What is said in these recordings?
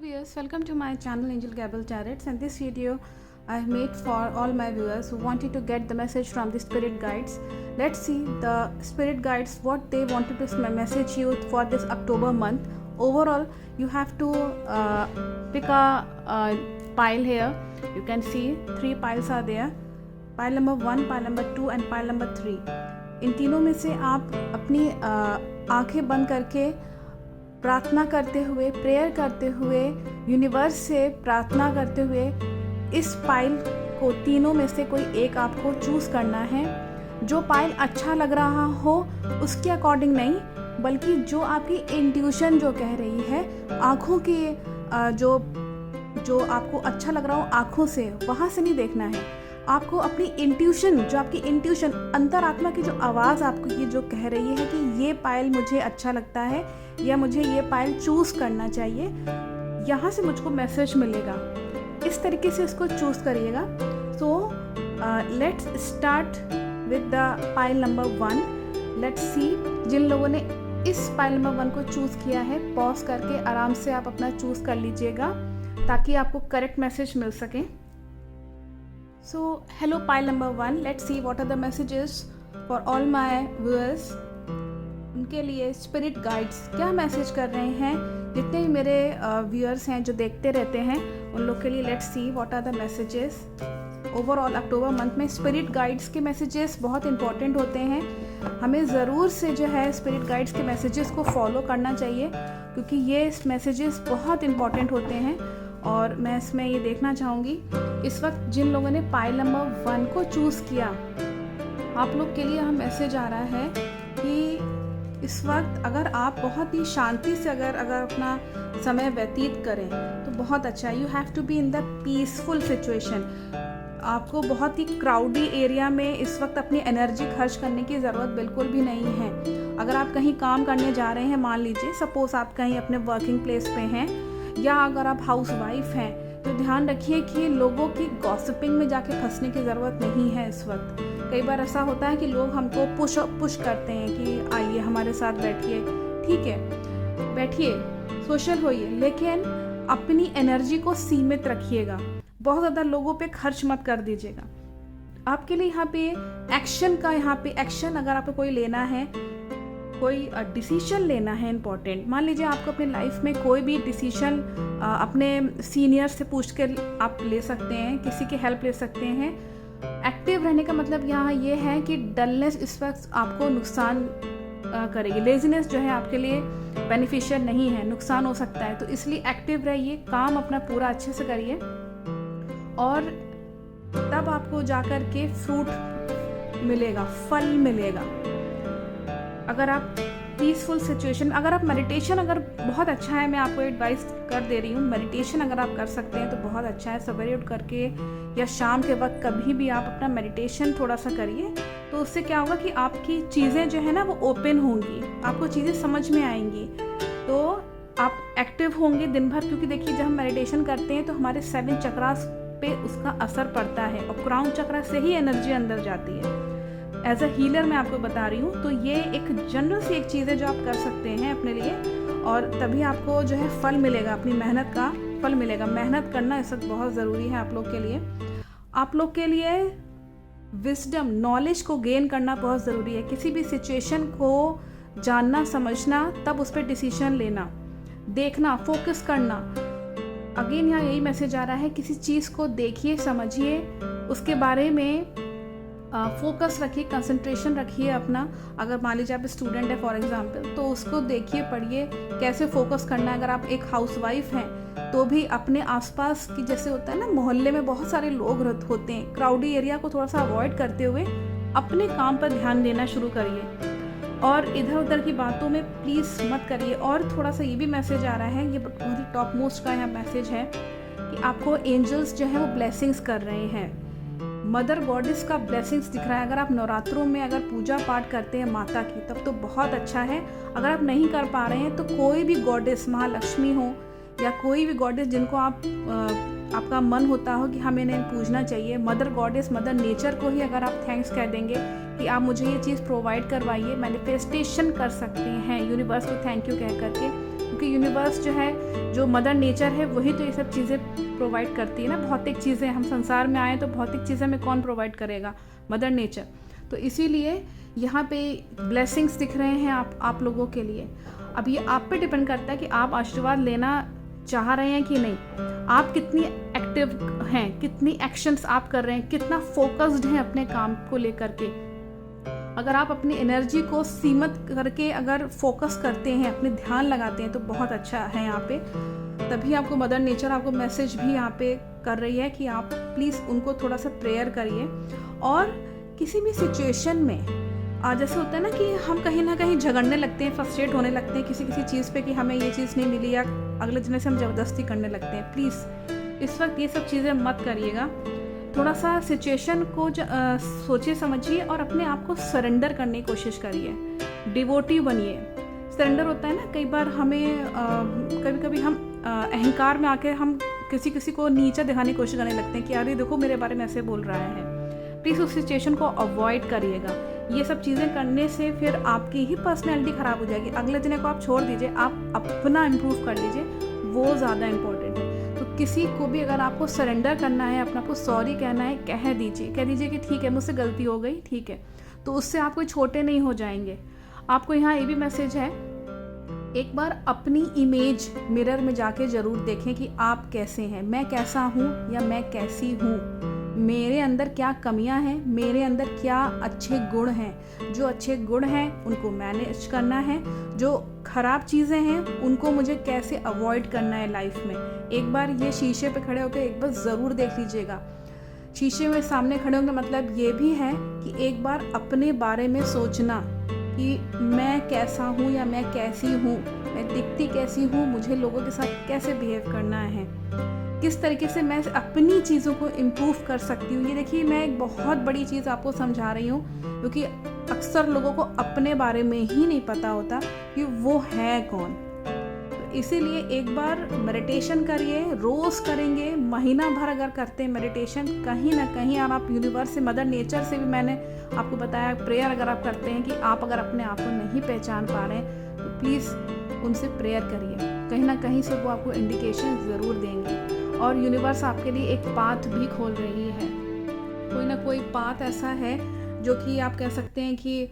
viewers, welcome to my channel Angel Gabble Tarots, and this video I have made for all my viewers who wanted to get the message from the spirit guides. Let's see the spirit guides what they wanted to message you for this October month. Overall, you have to pick a pile here. You can see 3 piles are there. Pile number 1, pile number 2 and pile number 3. इन तीनों में से आप अपनी आंखें बंद करके प्रार्थना करते हुए, प्रेयर करते हुए, यूनिवर्स से प्रार्थना करते हुए इस पाइल को तीनों में से कोई एक आपको चूज़ करना है। जो पाइल अच्छा लग रहा हो उसके अकॉर्डिंग नहीं, बल्कि जो आपकी इंट्यूशन जो कह रही है, आँखों की जो आपको अच्छा लग रहा हो आँखों से, वहाँ से नहीं देखना है। आपको अपनी इंट्यूशन, जो आपकी इंट्यूशन, अंतरात्मा की जो आवाज़ आपको ये जो कह रही है कि ये पाइल मुझे अच्छा लगता है या मुझे ये पाइल चूज़ करना चाहिए, यहाँ से मुझको मैसेज मिलेगा। इस तरीके से इसको चूज़ करिएगा। So let's start with the pile number 1। Let's see, जिन लोगों ने इस पाइल नंबर 1 को चूज़ किया है, पॉज करके आराम से आप अपना चूज़ कर लीजिएगा ताकि आपको करेक्ट मैसेज मिल सके। So hello pile number 1, let's see what are the messages for all my viewers। उनके लिए स्पिरिट गाइड्स क्या मैसेज कर रहे हैं, जितने भी मेरे व्यूअर्स हैं जो देखते रहते हैं उन लोग के लिए। Let's see what are the messages. Overall October month में स्पिरिट गाइड्स के मैसेजेस बहुत इंपॉर्टेंट होते हैं। हमें ज़रूर से जो है स्पिरिट गाइड्स के मैसेजेस को फॉलो करना चाहिए, क्योंकि ये मैसेजेस बहुत इंपॉर्टेंट होते हैं। और मैं इसमें ये देखना चाहूँगी, इस वक्त जिन लोगों ने पाइल नंबर 1 को चूज़ किया, आप लोग के लिए यह मैसेज आ रहा है कि इस वक्त अगर आप बहुत ही शांति से अगर अपना समय व्यतीत करें तो बहुत अच्छा है। You have to be in the peaceful situation. आपको बहुत ही क्राउडी एरिया में इस वक्त अपनी एनर्जी खर्च करने की ज़रूरत बिल्कुल भी नहीं है। अगर आप कहीं काम करने जा रहे हैं, मान लीजिए सपोज़ आप कहीं अपने वर्किंग प्लेस पे हैं, या अगर आप हाउस वाइफ हैं, तो ध्यान रखिए कि लोगों की गॉसिपिंग में जाके फंसने की ज़रूरत नहीं है इस वक्त। कई बार ऐसा होता है कि लोग हमको पुश करते हैं कि आइए हमारे साथ बैठिए, ठीक है बैठिए, सोशल होइए, लेकिन अपनी एनर्जी को सीमित रखिएगा। बहुत ज़्यादा लोगों पे खर्च मत कर दीजिएगा। आपके लिए यहाँ पे एक्शन अगर आपको कोई लेना है, कोई डिसीजन लेना है इम्पॉर्टेंट, मान लीजिए आपको अपनी लाइफ में कोई भी डिसीजन अपने सीनियर से पूछ कर आप ले सकते हैं, किसी की हेल्प ले सकते हैं। एक्टिव रहने का मतलब यहाँ ये है कि डलनेस इस वक्त आपको नुकसान करेगी। लेजीनेस जो है आपके लिए बेनिफिशियल नहीं है, नुकसान हो सकता है। तो इसलिए एक्टिव रहिए, काम अपना पूरा अच्छे से करिए, और तब आपको जाकर के फ्रूट मिलेगा, फल मिलेगा। अगर आप पीसफुल सिचुएशन, अगर आप मेडिटेशन, अगर बहुत अच्छा है, मैं आपको एडवाइस कर दे रही हूँ, मेडिटेशन अगर आप कर सकते हैं तो बहुत अच्छा है। सवेरे उठ करके या शाम के वक्त कभी भी आप अपना मेडिटेशन थोड़ा सा करिए, तो उससे क्या होगा कि आपकी चीज़ें जो है ना वो ओपन होंगी, आपको चीज़ें समझ में आएंगी, तो आप एक्टिव होंगे दिन भर। क्योंकि देखिए, जब हम मेडिटेशन करते हैं तो हमारे 7 चक्रास पे उसका असर पड़ता है, और क्राउन चक्रा से ही एनर्जी अंदर जाती है। एज अ हीलर मैं आपको बता रही हूँ, तो ये एक जनरल सी एक चीज़ है जो आप कर सकते हैं अपने लिए, और तभी आपको जो है फल मिलेगा, अपनी मेहनत का फल मिलेगा। मेहनत करना इस वक्त बहुत ज़रूरी है आप लोग के लिए। आप लोग के लिए विजडम, नॉलेज को गेन करना बहुत ज़रूरी है। किसी भी सिचुएशन को जानना, समझना, तब उस पर डिसीजन लेना, देखना, फोकस करना। अगेन यहाँ यही मैसेज आ रहा है, किसी चीज़ को देखिए, समझिए, उसके बारे में फोकस रखिए, कंसंट्रेशन रखिए अपना। अगर मान लीजिए आप स्टूडेंट है फॉर एग्जांपल, तो उसको देखिए, पढ़िए, कैसे फोकस करना है। अगर आप एक हाउसवाइफ हैं तो भी अपने आसपास की, जैसे होता है ना, मोहल्ले में बहुत सारे लोग होते हैं, क्राउडी एरिया को थोड़ा सा अवॉइड करते हुए अपने काम पर ध्यान देना शुरू करिए, और इधर उधर की बातों में प्लीज़ मत करिए। और थोड़ा सा ये भी मैसेज आ रहा है, ये बहुत ही टॉप मोस्ट का यहाँ मैसेज है कि आपको एंजल्स जो है वो ब्लेसिंग्स कर रहे हैं। मदर गॉडेस का ब्लेसिंग्स दिख रहा है। अगर आप नवरात्रों में अगर पूजा पाठ करते हैं माता की, तब तो बहुत अच्छा है। अगर आप नहीं कर पा रहे हैं तो कोई भी गॉडेस, महालक्ष्मी हो या कोई भी गॉडेस जिनको आपका मन होता हो कि हमें इन्हें पूजना चाहिए, मदर गॉडेस, मदर नेचर को ही अगर आप थैंक्स कह देंगे कि आप मुझे ये चीज़ प्रोवाइड करवाइए, मैनिफेस्टेशन कर सकते हैं यूनिवर्स को थैंक यू कह करके। क्योंकि यूनिवर्स जो है, जो मदर नेचर है, वही तो ये सब चीज़ें प्रोवाइड करती है ना। भौतिक चीज़ें, हम संसार में आए तो भौतिक चीज़ें में कौन प्रोवाइड करेगा? Mother nature. तो इसीलिए यहाँ पे ब्लेसिंग्स दिख रहे हैं आप लोगों के लिए। अब ये आप पे डिपेंड करता है कि आप आशीर्वाद लेना चाह रहे हैं कि नहीं, आप कितनी एक्टिव हैं, कितनी एक्शंस आप कर रहे हैं, कितना फोकस्ड हैं अपने काम को लेकर के। अगर आप अपनी एनर्जी को सीमित करके अगर फोकस करते हैं, अपने ध्यान लगाते हैं, तो बहुत अच्छा है यहाँ पे। तभी आपको मदर नेचर आपको मैसेज भी यहाँ पे कर रही है कि आप प्लीज़ उनको थोड़ा सा प्रेयर करिए। और किसी भी सिचुएशन में जैसे होता है ना कि हम कहीं ना कहीं झगड़ने लगते हैं, फ्रस्ट्रेट होने लगते हैं किसी चीज़ पे कि हमें ये चीज़ नहीं मिली, या अगले जने से हम ज़बरदस्ती करने लगते हैं। प्लीज़ इस वक्त ये सब चीज़ें मत करिएगा। थोड़ा सा सिचुएशन को सोचिए समझिए और अपने आप को सरेंडर करने की कोशिश करिए, डिवोटी बनिए। सरेंडर होता है ना, कई बार हमें कभी कभी हम अहंकार में आके हम किसी को नीचा दिखाने की कोशिश करने लगते हैं कि अरे देखो मेरे बारे में ऐसे बोल रहा है। प्लीज़ उस सिचुएशन को अवॉइड करिएगा। ये सब चीज़ें करने से फिर आपकी ही पर्सनैलिटी ख़राब हो जाएगी। अगले जने को आप छोड़ दीजिए, आप अपना इम्प्रूव कर लीजिए, वो ज़्यादा इम्पोर्टेंट है। तो किसी को भी अगर आपको सरेंडर करना है, अपना को सॉरी कहना है, कह दीजिए कि ठीक है मुझसे गलती हो गई, ठीक है। तो उससे आप कोई छोटे नहीं हो जाएंगे। आपको यहाँ ये भी मैसेज है, एक बार अपनी इमेज मिरर में जाके ज़रूर देखें कि आप कैसे हैं, मैं कैसा हूँ या मैं कैसी हूँ, मेरे अंदर क्या कमियां हैं, मेरे अंदर क्या अच्छे गुण हैं। जो अच्छे गुण हैं उनको मैनेज करना है, जो खराब चीज़ें हैं उनको मुझे कैसे अवॉइड करना है लाइफ में। एक बार ये शीशे पे खड़े होकर एक बार ज़रूर देख लीजिएगा। शीशे में सामने खड़े होने का मतलब ये भी है कि एक बार अपने बारे में सोचना कि मैं कैसा हूँ या मैं कैसी हूँ, मैं दिखती कैसी हूँ, मुझे लोगों के साथ कैसे बिहेव करना है, किस तरीके से मैं अपनी चीज़ों को इम्प्रूव कर सकती हूँ। ये देखिए, मैं एक बहुत बड़ी चीज़ आपको समझा रही हूँ, क्योंकि अक्सर लोगों को अपने बारे में ही नहीं पता होता कि वो है कौन। तो इसीलिए एक बार मेडिटेशन करिए, रोज़ करेंगे, महीना भर अगर करते हैं मेडिटेशन, कहीं ना कहीं आप यूनिवर्स से, मदर नेचर से भी मैंने आपको बताया, प्रेयर अगर आप करते हैं कि आप अगर अपने आप को नहीं पहचान पा रहे हैं तो प्लीज़ उनसे प्रेयर करिए, कहीं ना कहीं से वो आपको इंडिकेशन ज़रूर देंगे। और यूनिवर्स आपके लिए एक पाथ भी खोल रही है, कोई ना कोई पाथ ऐसा है जो कि आप कह सकते हैं कि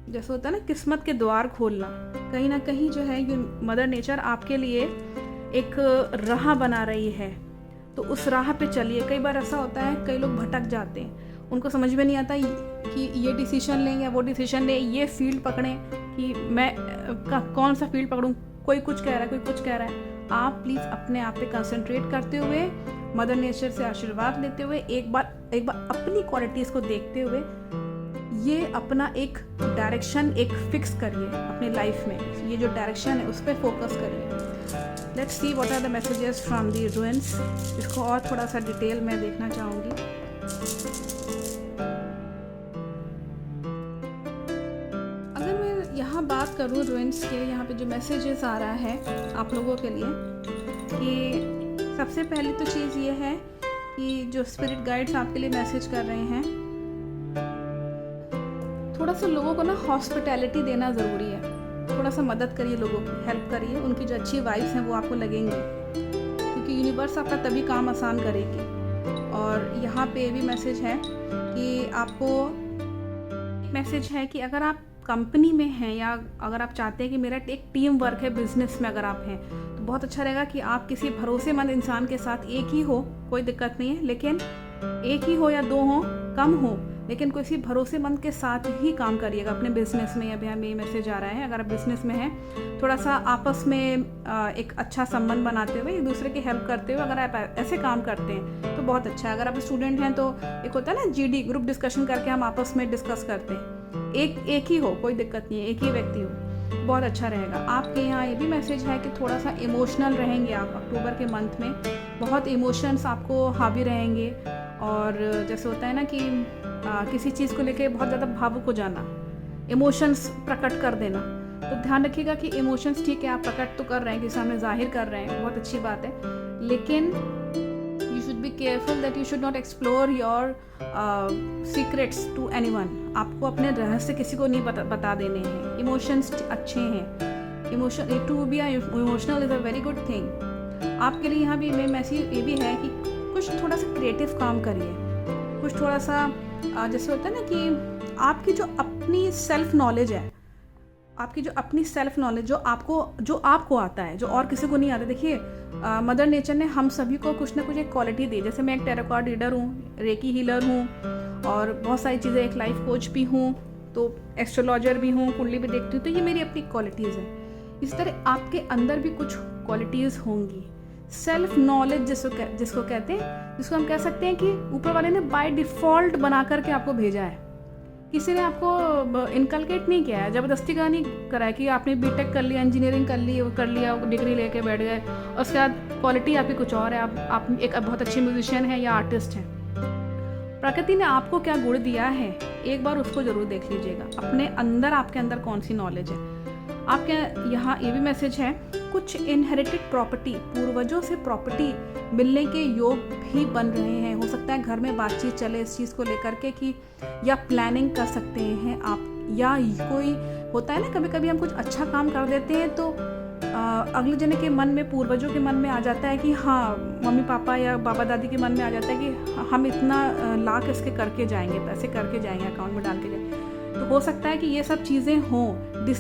जैसे होता है ना किस्मत के द्वार खोलना, कहीं ना कहीं जो है मदर नेचर आपके लिए एक राह बना रही है। तो उस राह पे चलिए। कई बार ऐसा होता है, कई लोग भटक जाते हैं, उनको समझ में नहीं आता कि ये डिसीजन लें या वो डिसीजन लें, ये फील्ड पकड़ें कि मैं कौन सा फील्ड पकड़ूं। कोई कुछ कह रहा है, कोई कुछ कह रहा है। आप प्लीज़ अपने आप पे कंसंट्रेट करते हुए, मदर नेचर से आशीर्वाद लेते हुए, एक बार अपनी क्वालिटीज़ को देखते हुए ये अपना एक डायरेक्शन एक फिक्स करिए अपनी लाइफ में। ये जो डायरेक्शन है उस पर फोकस करिए। Let's see what are the messages from the ruins. इसको और थोड़ा सा डिटेल में देखना चाहूँगी। अगर मैं यहाँ बात करूँ रूइंस के, यहाँ पे जो मैसेजेस आ रहा है आप लोगों के लिए, कि सबसे पहली तो चीज़ ये है कि जो स्पिरिट गाइड्स आपके लिए मैसेज कर रहे हैं, थोड़ा सा लोगों को ना हॉस्पिटैलिटी देना ज़रूरी है। थोड़ा सा मदद करिए, लोगों की हेल्प करिए, उनकी जो अच्छी वाइब्स हैं वो आपको लगेंगी, क्योंकि यूनिवर्स आपका तभी काम आसान करेगी। और यहाँ पे भी मैसेज है कि आपको मैसेज है कि अगर आप कंपनी में हैं या अगर आप चाहते हैं कि मेरा एक टीम वर्क है बिजनेस में, अगर आप हैं तो बहुत अच्छा रहेगा कि आप किसी भरोसेमंद इंसान के साथ, एक ही हो कोई दिक्कत नहीं है, लेकिन एक ही हो या दो हो, कम हो, लेकिन किसी भरोसेमंद के साथ ही काम करिएगा अपने बिजनेस में। अभी हमें ये मैसेज आ रहा है, अगर आप बिजनेस में हैं, थोड़ा सा आपस में एक अच्छा संबंध बनाते हुए, एक दूसरे की हेल्प करते हुए अगर आप ऐसे काम करते हैं तो बहुत अच्छा है। अगर आप स्टूडेंट हैं तो एक होता है ना GD, ग्रुप डिस्कशन करके हम आपस में डिस्कस करते हैं, एक ही हो कोई दिक्कत नहीं है, एक ही व्यक्ति हो, बहुत अच्छा रहेगा। आपके यहाँ ये भी मैसेज है कि थोड़ा सा इमोशनल रहेंगे आप अक्टूबर के मंथ में, बहुत इमोशंस आपको हावी रहेंगे। और जैसे होता है ना कि किसी चीज़ को लेके बहुत ज़्यादा भावुक हो जाना, इमोशंस प्रकट कर देना, तो ध्यान रखिएगा कि इमोशंस ठीक है आप प्रकट तो कर रहे हैं, किसी सामने जाहिर कर रहे हैं, बहुत अच्छी बात है, लेकिन you should be careful that you should not explore your secrets to anyone। आपको अपने रहस्य किसी को नहीं बता देने हैं। इमोशंस अच्छे हैं, emotion to be emotional is a very good thing. आपके लिए यहाँ भी मैं मैसेज ये भी है कि कुछ थोड़ा सा क्रिएटिव काम करिए, कुछ थोड़ा सा जैसे होता है ना कि आपकी जो अपनी सेल्फ नॉलेज है, आपकी जो अपनी सेल्फ नॉलेज जो आपको आता है, जो और किसी को नहीं आता। देखिए मदर नेचर ने हम सभी को कुछ ना कुछ एक क्वालिटी दी। जैसे मैं एक टैरो कार्ड रीडर हूँ, रेकी हीलर हूँ और बहुत सारी चीज़ें, एक लाइफ कोच भी हूँ, तो एस्ट्रोलॉजर भी हूँ, कुंडली भी देखती हूँ, तो ये मेरी अपनी क्वालिटीज़ है। इस तरह आपके अंदर भी कुछ क्वालिटीज़ होंगी। सेल्फ नॉलेज जिसको कहते हैं, जिसको हम कह सकते हैं कि ऊपर वाले ने बाय डिफ़ॉल्ट बना करके आपको भेजा है। किसी ने आपको इनकलकेट नहीं किया है, ज़बरदस्ती का नहीं करा है कि आपने बीटेक कर लिया, इंजीनियरिंग कर लिया, डिग्री लेके बैठ गए और उसके बाद क्वालिटी आपकी कुछ और है। आप एक बहुत अच्छे म्यूजिशियन हैं या आर्टिस्ट हैं। प्रकृति ने आपको क्या गुण दिया है, एक बार उसको ज़रूर देख लीजिएगा। अपने अंदर, आपके अंदर कौन सी नॉलेज है। आपके यहाँ ये भी मैसेज है, कुछ इनहेरिटेड प्रॉपर्टी, पूर्वजों से प्रॉपर्टी मिलने के योग भी बन रहे हैं। हो सकता है घर में बातचीत चले इस चीज़ को लेकर के कि, या प्लानिंग कर सकते हैं आप, या कोई होता है ना कभी कभी हम कुछ अच्छा काम कर देते हैं तो अगले जने के मन में, पूर्वजों के मन में आ जाता है कि हाँ, मम्मी पापा या बाबा दादी के मन में आ जाता है कि हम इतना लाख इसके करके जाएंगे, पैसे करके जाएंगे, अकाउंट में डाल के जाएंगे। तो हो सकता है कि ये सब चीज़ें हों,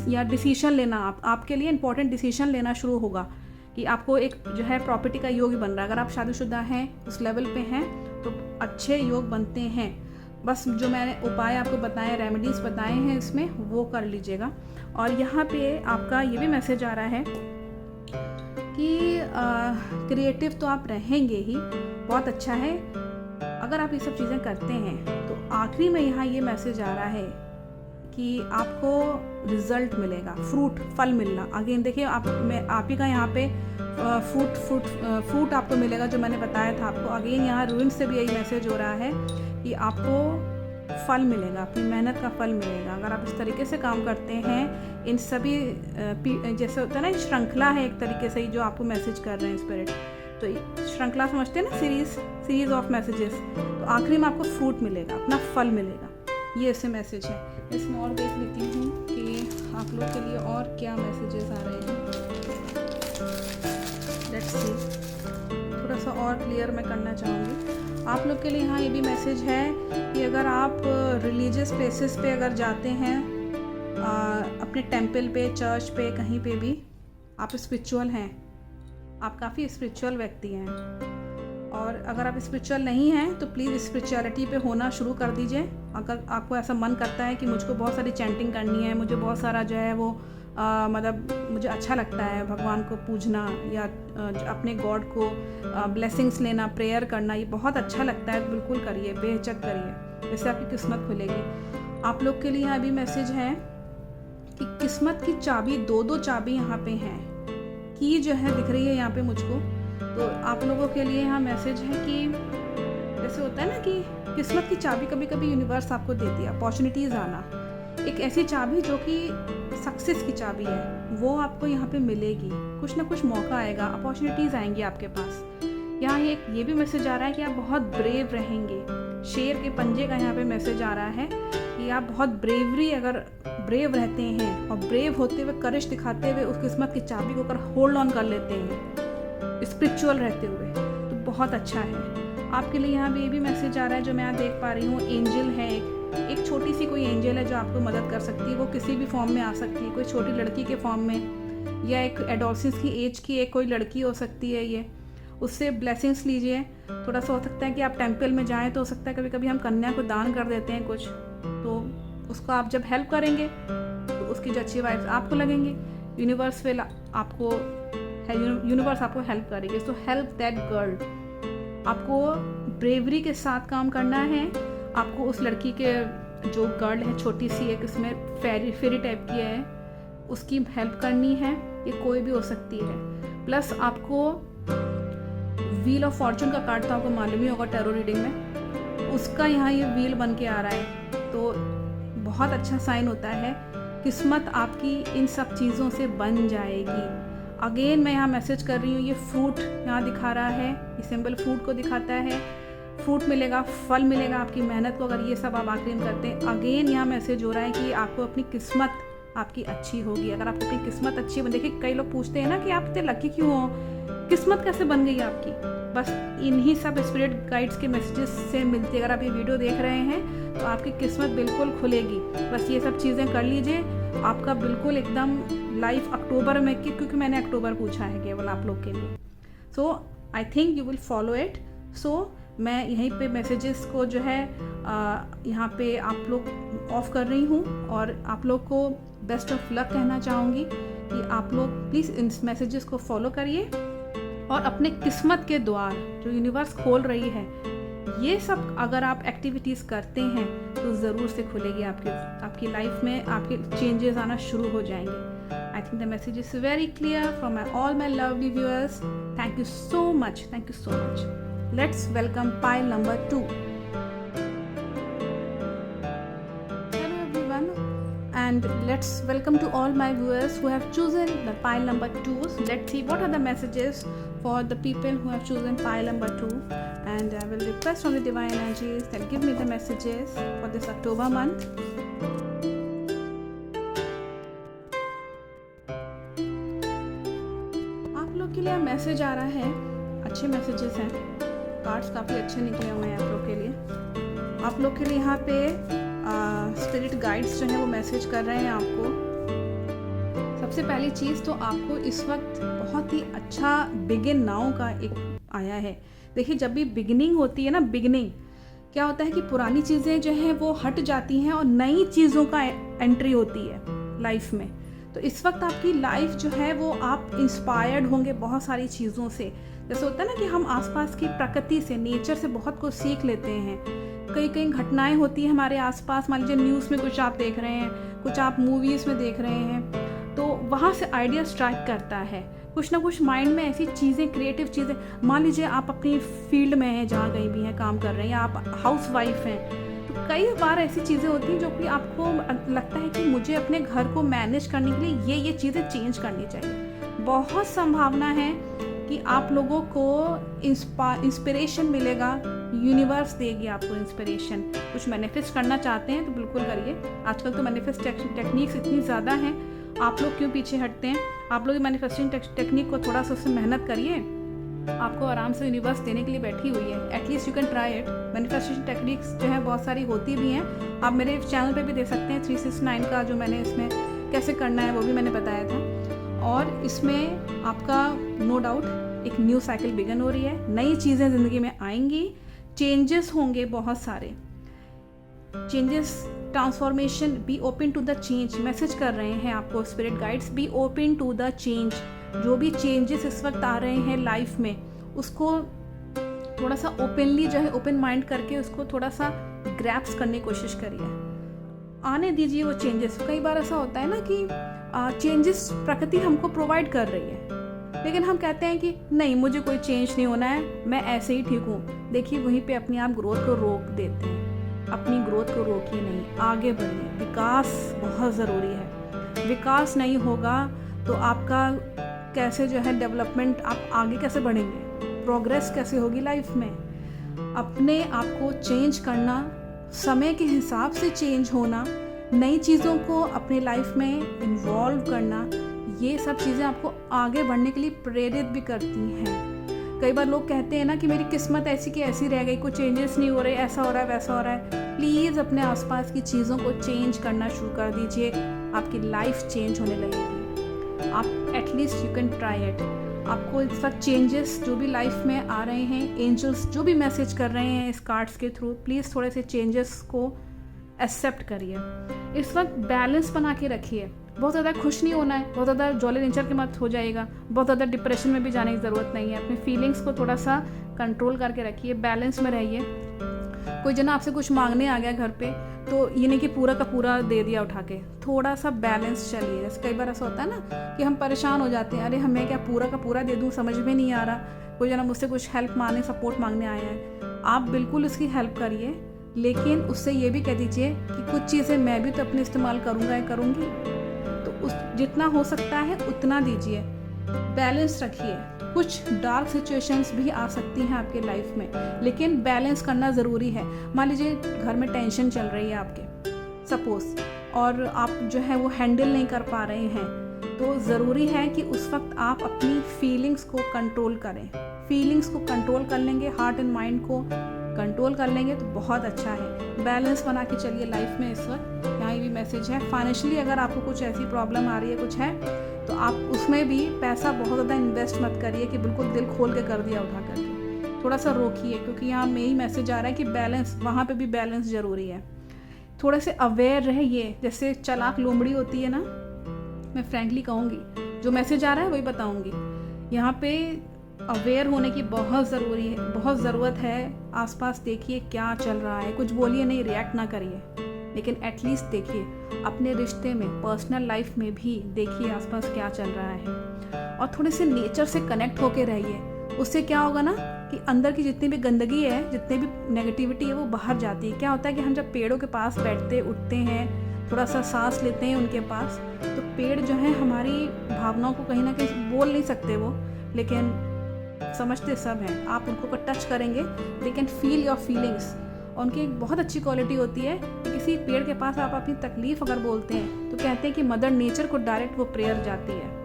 या डिसीजन लेना, आपके लिए इंपॉर्टेंट डिसीजन लेना शुरू होगा कि आपको एक जो है प्रॉपर्टी का योग बन रहा है। अगर आप शादीशुदा हैं, उस लेवल पे हैं, तो अच्छे योग बनते हैं। बस जो मैंने उपाय आपको बताए, रेमेडीज़ बताए हैं, इसमें वो कर लीजिएगा। और यहाँ पे आपका ये भी मैसेज आ रहा है कि क्रिएटिव तो आप रहेंगे ही, बहुत अच्छा है। अगर आप ये सब चीज़ें करते हैं तो आखिरी में यहाँ ये मैसेज आ रहा है कि आपको रिजल्ट मिलेगा, फल मिलना। अगेन देखिए, आप ही का यहाँ पे फ्रूट आपको मिलेगा, जो मैंने बताया था आपको। अगेन यहाँ रूइन से भी यही मैसेज हो रहा है कि आपको फल मिलेगा, अपनी मेहनत का फल मिलेगा। अगर आप इस तरीके से काम करते हैं, इन सभी जैसे होता है ना, श्रृंखला है एक तरीके से ही जो आपको मैसेज कर रहे हैं स्पिरिट, तो श्रृंखला समझते हैं ना, सीरीज ऑफ मैसेजेस। तो आखिरी में आपको फ्रूट मिलेगा, अपना फल मिलेगा, ये ऐसे मैसेज है। इसमें और देख लेती हूँ कि आप लोग के लिए और क्या मैसेजेस आ रहे हैं। लेट्स सी, थोड़ा सा और क्लियर मैं करना चाहूँगी आप लोग के लिए। यहाँ ये भी मैसेज है कि अगर आप रिलीजियस प्लेसेस पे अगर जाते हैं, अपने टेंपल पे, चर्च पे, कहीं पे भी आप स्पिरिचुअल हैं, आप काफ़ी स्पिरिचुअल व्यक्ति हैं, और अगर आप स्पिरिचुअल नहीं हैं तो प्लीज़ स्पिरिचुअलिटी पे होना शुरू कर दीजिए। अगर आपको ऐसा मन करता है कि मुझको बहुत सारी चैंटिंग करनी है, मुझे बहुत सारा जो है वो मतलब मुझे अच्छा लगता है भगवान को पूजना या अपने गॉड को ब्लेसिंग्स लेना, प्रेयर करना, ये बहुत अच्छा लगता है, बिल्कुल करिए, बेहिचक करिए, इससे आपकी किस्मत खुलेगी। आप लोग के लिए यहाँ भी मैसेज है कि किस्मत की चाबी, दो चाबी यहाँ पे हैं, की जो है दिख रही है यहाँ पे मुझको। तो आप लोगों के लिए यहाँ मैसेज है कि जैसे होता है ना कि किस्मत की चाबी कभी कभी यूनिवर्स आपको देती है, अपॉर्चुनिटीज़ आना, एक ऐसी चाबी जो कि सक्सेस की चाबी है, वो आपको यहाँ पे मिलेगी। कुछ ना कुछ मौका आएगा, अपॉर्चुनिटीज़ आएंगी आपके पास। यहाँ ये भी मैसेज आ रहा है कि आप बहुत ब्रेव रहेंगे। शेर के पंजे का यहाँ पे मैसेज आ रहा है कि आप बहुत अगर ब्रेव रहते हैं और ब्रेव होते हुए, करेज दिखाते हुए उस किस्मत की चाबी को अगर होल्ड ऑन कर लेते हैं स्पिरिचुअल रहते हुए, तो बहुत अच्छा है आपके लिए। यहाँ भी ये भी मैसेज आ रहा है जो मैं यहाँ देख पा रही हूँ, एंजल है, एक छोटी सी कोई एंजल है जो आपको मदद कर सकती है। वो किसी भी फॉर्म में आ सकती है, कोई छोटी लड़की के फॉर्म में, या एक एडोलसेंस की एज की एक कोई लड़की हो सकती है। ये उससे ब्लेसिंग्स लीजिए। थोड़ा सा हो सकता है कि आप टेंपल में जाएं, तो हो सकता है कभी कभी हम कन्या को दान कर देते हैं कुछ, तो उसको आप जब हेल्प करेंगे तो उसकी जो अच्छी वाइब्स आपको लगेंगी, यूनिवर्स आपको हेल्प करेगी। So help that girl. आपको ब्रेवरी के साथ काम करना है। आपको उस लड़की के जो गर्ल है, छोटी सी एक इसमें फेरी टाइप की है, उसकी हेल्प करनी है। ये कोई भी हो सकती है। प्लस आपको व्हील ऑफ फॉर्चून का कार्ड था, आपको मालूम ही होगा टैरो रीडिंग में, उसका यहाँ ये व्हील बन के आ रहा है, तो बहुत अच्छा साइन होता है। किस्मत आपकी इन सब चीज़ों से बन जाएगी। अगेन मैं यहाँ मैसेज कर रही हूँ, ये फ्रूट यहाँ दिखा रहा है, ये सिंबल फ्रूट को दिखाता है। फ्रूट मिलेगा, फल मिलेगा आपकी मेहनत को, अगर ये सब आप आखिरी में करते हैं। अगेन यहाँ मैसेज हो रहा है कि आपको अपनी किस्मत आपकी अच्छी होगी। अगर आपकी अपनी किस्मत अच्छी बन, देखिए कई लोग पूछते हैं ना कि आप इतने लकी क्यों हो, किस्मत कैसे बन गई आपकी, बस इन्हीं सब स्पिरिट गाइड्स के मैसेजेस से मिलती है। अगर आप ये वीडियो देख रहे हैं तो आपकी किस्मत बिल्कुल खुलेगी। बस ये सब चीज़ें कर लीजिए, आपका बिल्कुल एकदम लाइफ अक्टूबर में, क्योंकि मैंने अक्टूबर पूछा है केवल आप लोग के लिए। So I think you will follow it. So मैं यहीं पे मैसेजेस को जो है यहाँ पे आप लोग ऑफ कर रही हूँ और आप लोग को बेस्ट ऑफ लक कहना चाहूँगी कि आप लोग प्लीज़ इन मैसेजेस को फॉलो करिए और अपने किस्मत के द्वार जो यूनिवर्स खोल रही है, ये सब अगर आप एक्टिविटीज़ करते हैं तो ज़रूर से खुलेगी आपकी लाइफ में, आपके चेंजेस आना शुरू हो जाएंगे। I think the message is very clear from all my lovely viewers. Thank you so much, thank you so much. Let's welcome pile number 2. Hello everyone, and let's welcome to all my viewers who have chosen the pile number 2. So let's see what are the messages for the people who have chosen pile number 2, and I will request from the divine energies that give me the messages for this October month. आप लोग के लिए message आ रहा है, अच्छे messages हैं, cards काफ़ी अच्छे निकले हुए हैं आप लोग के लिए। आप लोग के लिए यहाँ पे स्पिरिट गाइड्स जो हैं वो मैसेज कर रहे हैं आपको। सबसे पहली चीज़ तो आपको इस वक्त बहुत ही अच्छा बिगिन नाउ का एक आया है। देखिए जब भी बिगिनिंग होती है ना, बिगिनिंग क्या होता है कि पुरानी चीज़ें जो हैं वो हट जाती हैं और नई चीज़ों का एंट्री होती है लाइफ में। तो इस वक्त आपकी लाइफ जो है वो आप इंस्पायर्ड होंगे बहुत सारी चीज़ों से। जैसे होता है ना कि हम आसपास की प्रकृति से, नेचर से बहुत कुछ सीख लेते हैं। कई कई घटनाएं होती हैं हमारे आसपास, मान लीजिए न्यूज़ में कुछ आप देख रहे हैं, कुछ आप मूवीज़ में देख रहे हैं, तो वहाँ से आइडिया स्ट्राइक करता है। कुछ ना कुछ माइंड में ऐसी चीज़ें, क्रिएटिव चीज़ें, मान लीजिए आप अपनी फील्ड में हैं, जहाँ कहीं भी हैं, काम कर रहे हैं, या आप हाउस वाइफ हैं, तो कई बार ऐसी चीज़ें होती हैं जो कि आपको लगता है कि मुझे अपने घर को मैनेज करने के लिए ये चीज़ें चेंज करनी चाहिए। बहुत संभावना है कि आप लोगों को इंस्पिरेशन मिलेगा, यूनिवर्स देगी आपको इंस्पिरेशन। कुछ मैनिफेस्ट करना चाहते हैं तो बिल्कुल करिए। आजकल तो मैनिफेस्ट टेक्निक्स इतनी ज़्यादा हैं, आप लोग क्यों पीछे हटते हैं। आप लोग मैनिफेस्टिंग टेक्निक को थोड़ा सा उससे मेहनत करिए, आपको आराम से यूनिवर्स देने के लिए बैठी हुई है। At least you can try it. Manifestation techniques जो है बहुत सारी होती भी हैं, आप मेरे चैनल पे भी देख सकते हैं। 369 का जो मैंने इसमें कैसे करना है वो भी मैंने बताया था। और इसमें आपका नो डाउट एक न्यू साइकिल बिगन हो रही है, नई चीज़ें ज़िंदगी में आएंगी, चेंजेस होंगे, बहुत सारे changes, transformation. Be open to the change message कर रहे हैं आपको spirit guides. Be open to the change. जो भी चेंजेस इस वक्त आ रहे हैं लाइफ में, उसको थोड़ा सा ओपनली जो है, ओपन माइंड करके उसको थोड़ा सा ग्रैप्स करने की कोशिश करिए। आने दीजिए वो चेंजेस। कई बार ऐसा होता है ना कि चेंजेस प्रकृति हमको प्रोवाइड कर रही है, लेकिन हम कहते हैं कि नहीं, मुझे कोई चेंज नहीं होना है, मैं ऐसे ही ठीक हूँ। देखिए वहीं पे अपनी आप ग्रोथ को रोक देते हैं। अपनी ग्रोथ को रोकिए नहीं, आगे बढ़िए। विकास बहुत ज़रूरी है। विकास नहीं होगा तो आपका कैसे जो है डेवलपमेंट, आप आगे कैसे बढ़ेंगे, प्रोग्रेस कैसे होगी लाइफ में। अपने आप को चेंज करना, समय के हिसाब से चेंज होना, नई चीज़ों को अपने लाइफ में इन्वॉल्व करना, ये सब चीज़ें आपको आगे बढ़ने के लिए प्रेरित भी करती हैं। कई बार लोग कहते हैं ना कि मेरी किस्मत ऐसी की ऐसी रह गई, कोई चेंजेस नहीं हो रहे, ऐसा हो रहा है, वैसा हो रहा है। प्लीज़ अपने आसपास की चीज़ों को चेंज करना शुरू कर दीजिए, आपकी लाइफ चेंज होने लगेगी। आप at least you can try it. आपको इस वक्त चेंजेस जो भी लाइफ में आ रहे हैं, एंजल्स जो भी मैसेज कर रहे हैं इस कार्ड्स के थ्रू, प्लीज़ थोड़े से चेंजेस को एक्सेप्ट करिए। इस वक्त बैलेंस बना के रखिए। बहुत ज़्यादा खुश नहीं होना है, बहुत ज़्यादा जॉली नेचर के मत हो जाएगा, बहुत ज़्यादा डिप्रेशन में भी जाने की ज़रूरत नहीं है। अपने फीलिंग्स को थोड़ा सा कंट्रोल करके रखिए, बैलेंस में रहिए। कोई जना आपसे कुछ मांगने आ गया घर पे, तो ये नहीं कि पूरा का पूरा दे दिया उठा के, थोड़ा सा बैलेंस चलिए। जैसे कई बार ऐसा होता है ना कि हम परेशान हो जाते हैं, अरे हमें क्या पूरा का पूरा दे दूँ, समझ में नहीं आ रहा। कोई जना मुझसे कुछ हेल्प मांगने, सपोर्ट मांगने आया है, आप बिल्कुल उसकी हेल्प करिए, लेकिन उससे ये भी कह दीजिए कि कुछ चीज़ें मैं भी तो अपने इस्तेमाल करूँगा या करूँगी, तो उस जितना हो सकता है उतना दीजिए। बैलेंस रखिए। कुछ डार्क सिचुएशंस भी आ सकती हैं आपके लाइफ में, लेकिन बैलेंस करना ज़रूरी है। मान लीजिए घर में टेंशन चल रही है आपके, सपोज, और आप जो है वो हैंडल नहीं कर पा रहे हैं, तो ज़रूरी है कि उस वक्त आप अपनी फीलिंग्स को कंट्रोल करें। फीलिंग्स को कंट्रोल कर लेंगे, हार्ट एंड माइंड को कंट्रोल कर लेंगे तो बहुत अच्छा है। बैलेंस बना के चलिए लाइफ में। इस वक्त यहाँ भी मैसेज है, फाइनेंशियली अगर आपको कुछ ऐसी प्रॉब्लम आ रही है, कुछ है, तो आप उसमें भी पैसा बहुत ज़्यादा इन्वेस्ट मत करिए कि बिल्कुल दिल खोल के कर दिया उठा करके। थोड़ा सा रोकिए, क्योंकि यहाँ में ही मैसेज आ रहा है कि बैलेंस, वहाँ पे भी बैलेंस ज़रूरी है। थोड़े से अवेयर रहिए, जैसे चालाक लोमड़ी होती है ना, मैं फ्रैंकली कहूँगी, जो मैसेज आ रहा है वही बताऊँगी। यहाँ पे अवेयर होने की बहुत ज़रूरी है, बहुत ज़रूरत है। आसपास देखिए क्या चल रहा है, कुछ बोलिए नहीं, रिएक्ट ना करिए, लेकिन एटलीस्ट देखिए अपने रिश्ते में, पर्सनल लाइफ में भी देखिए आसपास क्या चल रहा है। और थोड़े से नेचर से कनेक्ट होके रहिए। उससे क्या होगा ना कि अंदर की जितनी भी गंदगी है, जितनी भी नेगेटिविटी है, वो बाहर जाती है। क्या होता है कि हम जब पेड़ों के पास बैठते उठते हैं, थोड़ा सा सांस लेते हैं उनके पास, तो पेड़ जो है हमारी भावनाओं को कहीं ना कहीं, बोल नहीं सकते वो, लेकिन समझते सब हैं। आप उनको टच करेंगे, they can feel your feelings. उनकी एक बहुत अच्छी क्वालिटी होती है कि किसी पेड़ के पास आप अपनी तकलीफ़ अगर बोलते हैं तो कहते हैं कि मदर नेचर को डायरेक्ट वो प्रेयर जाती है।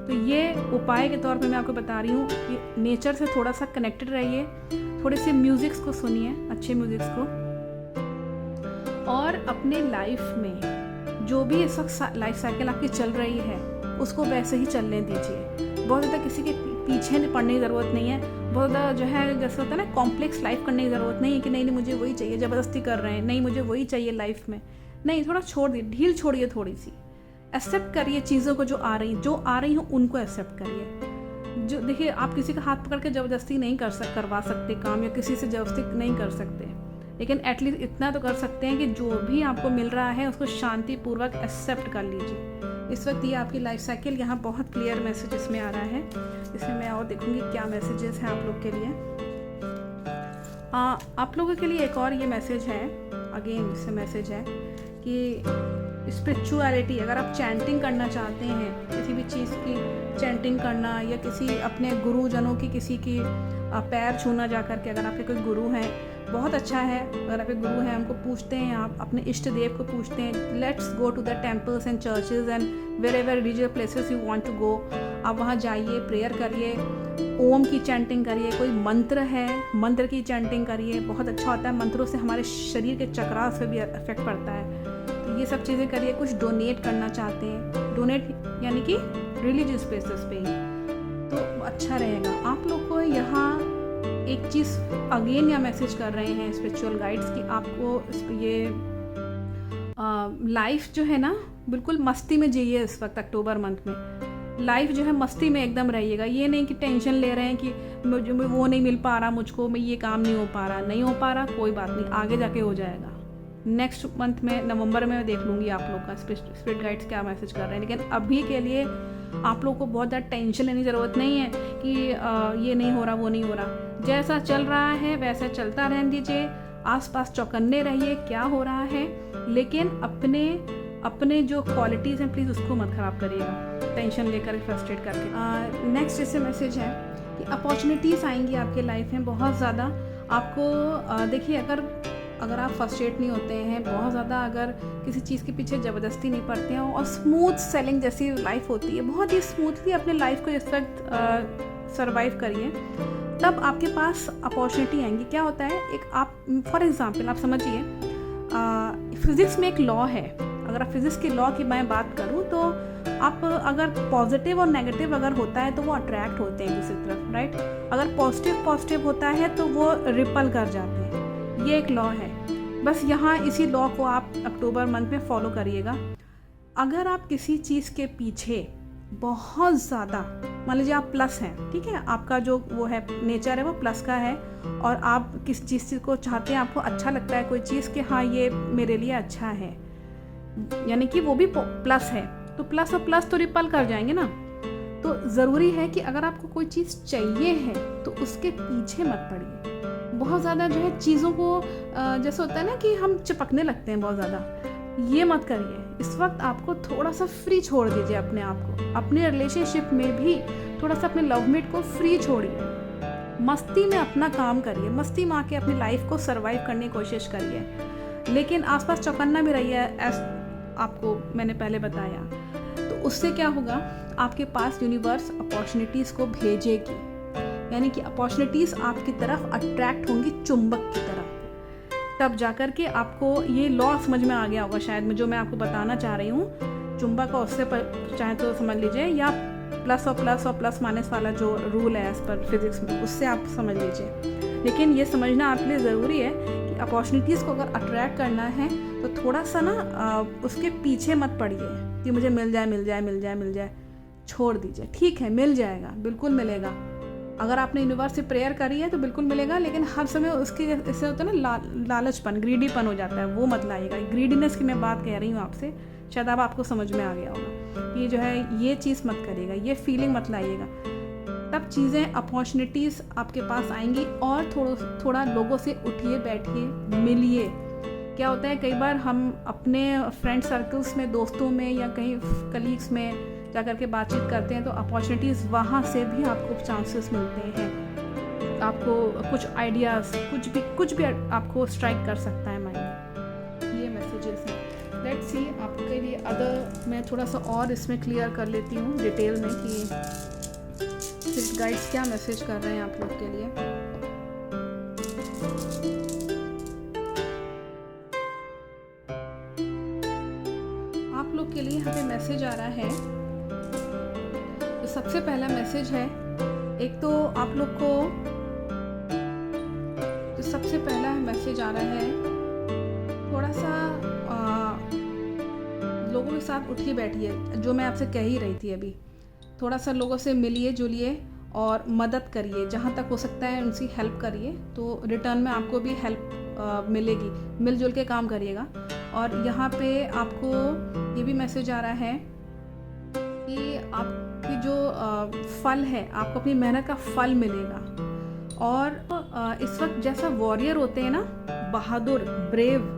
तो ये उपाय के तौर पे मैं आपको बता रही हूँ कि नेचर से थोड़ा सा कनेक्टेड रहिए, थोड़े से म्यूज़िक्स को सुनिए, अच्छे म्यूज़िक्स को, और अपने लाइफ में जो भी इस वक्त लाइफ साइकिल आपकी चल रही है उसको वैसे ही चलने दीजिए। बहुत ज़्यादा किसी के पीछे पड़ने की ज़रूरत नहीं है। बहुत ज़्यादा जो है, जैसे होता है ना, कॉम्प्लेक्स लाइफ करने की ज़रूरत नहीं है कि नहीं मुझे वही चाहिए, ज़बरदस्ती कर रहे हैं, नहीं मुझे वही चाहिए लाइफ में। नहीं, थोड़ा छोड़ दिए, ढील छोड़िए, थोड़ी सी एक्सेप्ट करिए चीज़ों को, जो आ रही हो उनको एक्सेप्ट करिए। जो देखिए, आप किसी का हाथ पकड़ के ज़बरदस्ती नहीं करवा सकते काम, या किसी से ज़बरदस्ती नहीं कर सकते, लेकिन एटलीस्ट इतना तो कर सकते हैं कि जो भी आपको मिल रहा है उसको शांतिपूर्वक एक्सेप्ट कर लीजिए। इस वक्त ये आपकी लाइफ साइकिल, यहाँ बहुत क्लियर मैसेज इसमें आ रहा है। इसमें मैं और देखूंगी क्या मैसेजेस हैं आप लोग के लिए। आप लोगों के लिए एक और ये मैसेज है, अगेन इससे मैसेज है कि स्पिरिचुअलिटी, अगर आप चैंटिंग करना चाहते हैं, किसी भी चीज़ की चैंटिंग करना, या किसी अपने गुरुजनों की, किसी की पैर छूना जा कर के, अगर आपके कोई गुरु हैं, बहुत अच्छा है। अगर आपके गुरु हैं, उनको पूछते हैं, आप अपने इष्ट देव को पूछते हैं, let's go to the temples and churches and wherever religious places you want to go, आप वहाँ जाइए, प्रेयर करिए, ओम की चैंटिंग करिए, कोई मंत्र है, मंत्र की चैंटिंग करिए, बहुत अच्छा होता है। मंत्रों से हमारे शरीर के चक्रास पे भी इफेक्ट पड़ता है। तो ये सब चीज़ें करिए। कुछ डोनेट करना चाहते हैं, डोनेट यानी कि रिलीजियस प्लेसेस पे ही, तो अच्छा रहेगा। आप लोग को यहाँ एक चीज़ अगेन या मैसेज कर रहे हैं स्पिरिचुअल गाइड्स कि आपको ये लाइफ जो है ना, बिल्कुल मस्ती में जिए। इस वक्त अक्टूबर मंथ में लाइफ जो है मस्ती में एकदम रहिएगा। ये नहीं कि टेंशन ले रहे हैं कि मुझे वो नहीं मिल पा रहा, मुझको मैं ये काम नहीं हो पा रहा, कोई बात नहीं, आगे जाके हो जाएगा। नेक्स्ट मंथ में, नवंबर में मैं देख लूँगी आप लोग का स्पिरिट गाइड्स क्या मैसेज कर रहे हैं। लेकिन अभी के लिए आप लोग को बहुत ज़्यादा टेंशन लेने की ज़रूरत नहीं है कि ये नहीं हो रहा, वो नहीं हो रहा। जैसा चल रहा है वैसा चलता रहने दीजिए। आसपास चौकन्ने रहिए क्या हो रहा है, लेकिन अपने जो क्वालिटीज़ हैं प्लीज़ उसको मत ख़राब करिएगा टेंशन लेकर, फ्रस्ट्रेट करके। नेक्स्ट इससे मैसेज है कि अपॉर्चुनिटीज़ आएंगी आपके लाइफ में बहुत ज़्यादा। आपको देखिए, अगर आप फर्स्ट्रेट नहीं होते हैं बहुत ज़्यादा, अगर किसी चीज़ के पीछे ज़बरदस्ती नहीं पड़ते हैं, और स्मूथ सेलिंग जैसी लाइफ होती है, बहुत ही स्मूथली अपने लाइफ को इस वक्त सर्वाइव करिए, तब आपके पास अपॉर्चुनिटी आएंगी। क्या होता है, एक आप फॉर एग्जांपल आप समझिए, फिज़िक्स में एक लॉ है। अगर आप फिज़िक्स के लॉ की मैं बात करूँ तो आप अगर पॉजिटिव और नेगेटिव अगर होता है तो वो अट्रैक्ट होते हैं दूसरी तरफ, राइट। अगर पॉजिटिव होता है तो वो रिपल कर जाते हैं। ये एक लॉ है। बस यहाँ इसी लॉ को आप अक्टूबर मंथ में फॉलो करिएगा। अगर आप किसी चीज़ के पीछे बहुत ज़्यादा, मान लीजिए आप प्लस हैं, ठीक है, आपका जो वो है नेचर है वो प्लस का है, और आप किस चीज़ को चाहते हैं, आपको अच्छा लगता है कोई चीज़ कि हाँ ये मेरे लिए अच्छा है, यानी कि वो भी प्लस है, तो प्लस और प्लस तो रिपल कर जाएंगे ना। तो ज़रूरी है कि अगर आपको कोई चीज़ चाहिए है तो उसके पीछे मत पड़िए। बहुत ज़्यादा जो है चीज़ों को जैसे होता है ना कि हम चिपकने लगते हैं बहुत ज़्यादा, ये मत करिए। इस वक्त आपको थोड़ा सा फ्री छोड़ दीजिए अपने आप को। अपने रिलेशनशिप में भी थोड़ा सा अपने लवमेट को फ्री छोड़िए। मस्ती में अपना काम करिए, मस्ती में आके अपनी लाइफ को सर्वाइव करने की कोशिश करिए, लेकिन आसपास चौकन्ना भी रहिए। आपको मैंने पहले बताया, तो उससे क्या होगा, आपके पास यूनिवर्स अपॉर्चुनिटीज़ को भेजेगी, यानी कि अपॉर्चुनिटीज़ आपकी तरफ अट्रैक्ट होंगी चुंबक की तरफ। तब जाकर के आपको ये लॉ समझ में आ गया होगा शायद, जो मैं आपको बताना चाह रही हूँ। चुंबक का उससे चाहे तो समझ लीजिए, या प्लस और प्लस माइनस वाला जो रूल है एज पर फिजिक्स में, उससे आप समझ लीजिए। लेकिन ये समझना आपके लिए ज़रूरी है कि अपॉर्चुनिटीज़ को अगर अट्रैक्ट करना है तो थोड़ा सा ना उसके पीछे मत पड़िए कि मुझे मिल जाए मिल जाए मिल जाए मिल जाए, छोड़ दीजिए। ठीक है, मिल जाएगा, बिल्कुल मिलेगा। अगर आपने यूनिवर्स से प्रेयर करी है तो बिल्कुल मिलेगा, लेकिन हर समय उसके इससे होता है ना लालचपन, ग्रीडीपन हो जाता है, वो मत लाइएगा। ग्रीडीनेस की मैं बात कह रही हूँ आपसे, शायद अब आपको समझ में आ गया होगा। ये जो है ये चीज़ मत करिएगा, ये फीलिंग मत लाइएगा, तब चीज़ें अपॉर्चुनिटीज़ आपके पास आएंगी। और थोड़ा लोगों से उठिए बैठिए, मिलिए। क्या होता है, कई बार हम अपने फ्रेंड सर्कल्स में, दोस्तों में या कहीं कलीग्स में जाकर के बातचीत करते हैं तो अपॉर्चुनिटीज़ वहाँ से भी आपको चांसेस मिलते हैं। आपको कुछ आइडियाज़, कुछ भी आपको स्ट्राइक कर सकता है माइंड। ये मैसेजेस हैं। लेट्स सी आपके लिए अदर, मैं थोड़ा सा और इसमें क्लियर कर लेती हूँ डिटेल में कि स्पिरिट गाइड्स क्या मैसेज कर रहे हैं आप लोग के लिए। आप लोग के लिए यहाँ पे मैसेज आ रहा है। तो सबसे पहला मैसेज है, एक तो आप लोग को जो सबसे पहला मैसेज आ रहा है, थोड़ा सा लोगों के साथ उठिए बैठिए, जो मैं आपसे कह ही रही थी अभी। थोड़ा सा लोगों से मिलिए जुलिए और मदद करिए, जहाँ तक हो सकता है उनकी हेल्प करिए, तो रिटर्न में आपको भी हेल्प मिलेगी। मिलजुल के काम करिएगा। और यहाँ पे आपको ये भी मैसेज आ रहा है कि आपकी जो फल है, आपको अपनी मेहनत का फल मिलेगा। और इस वक्त जैसा वॉरियर होते हैं ना, बहादुर, ब्रेव,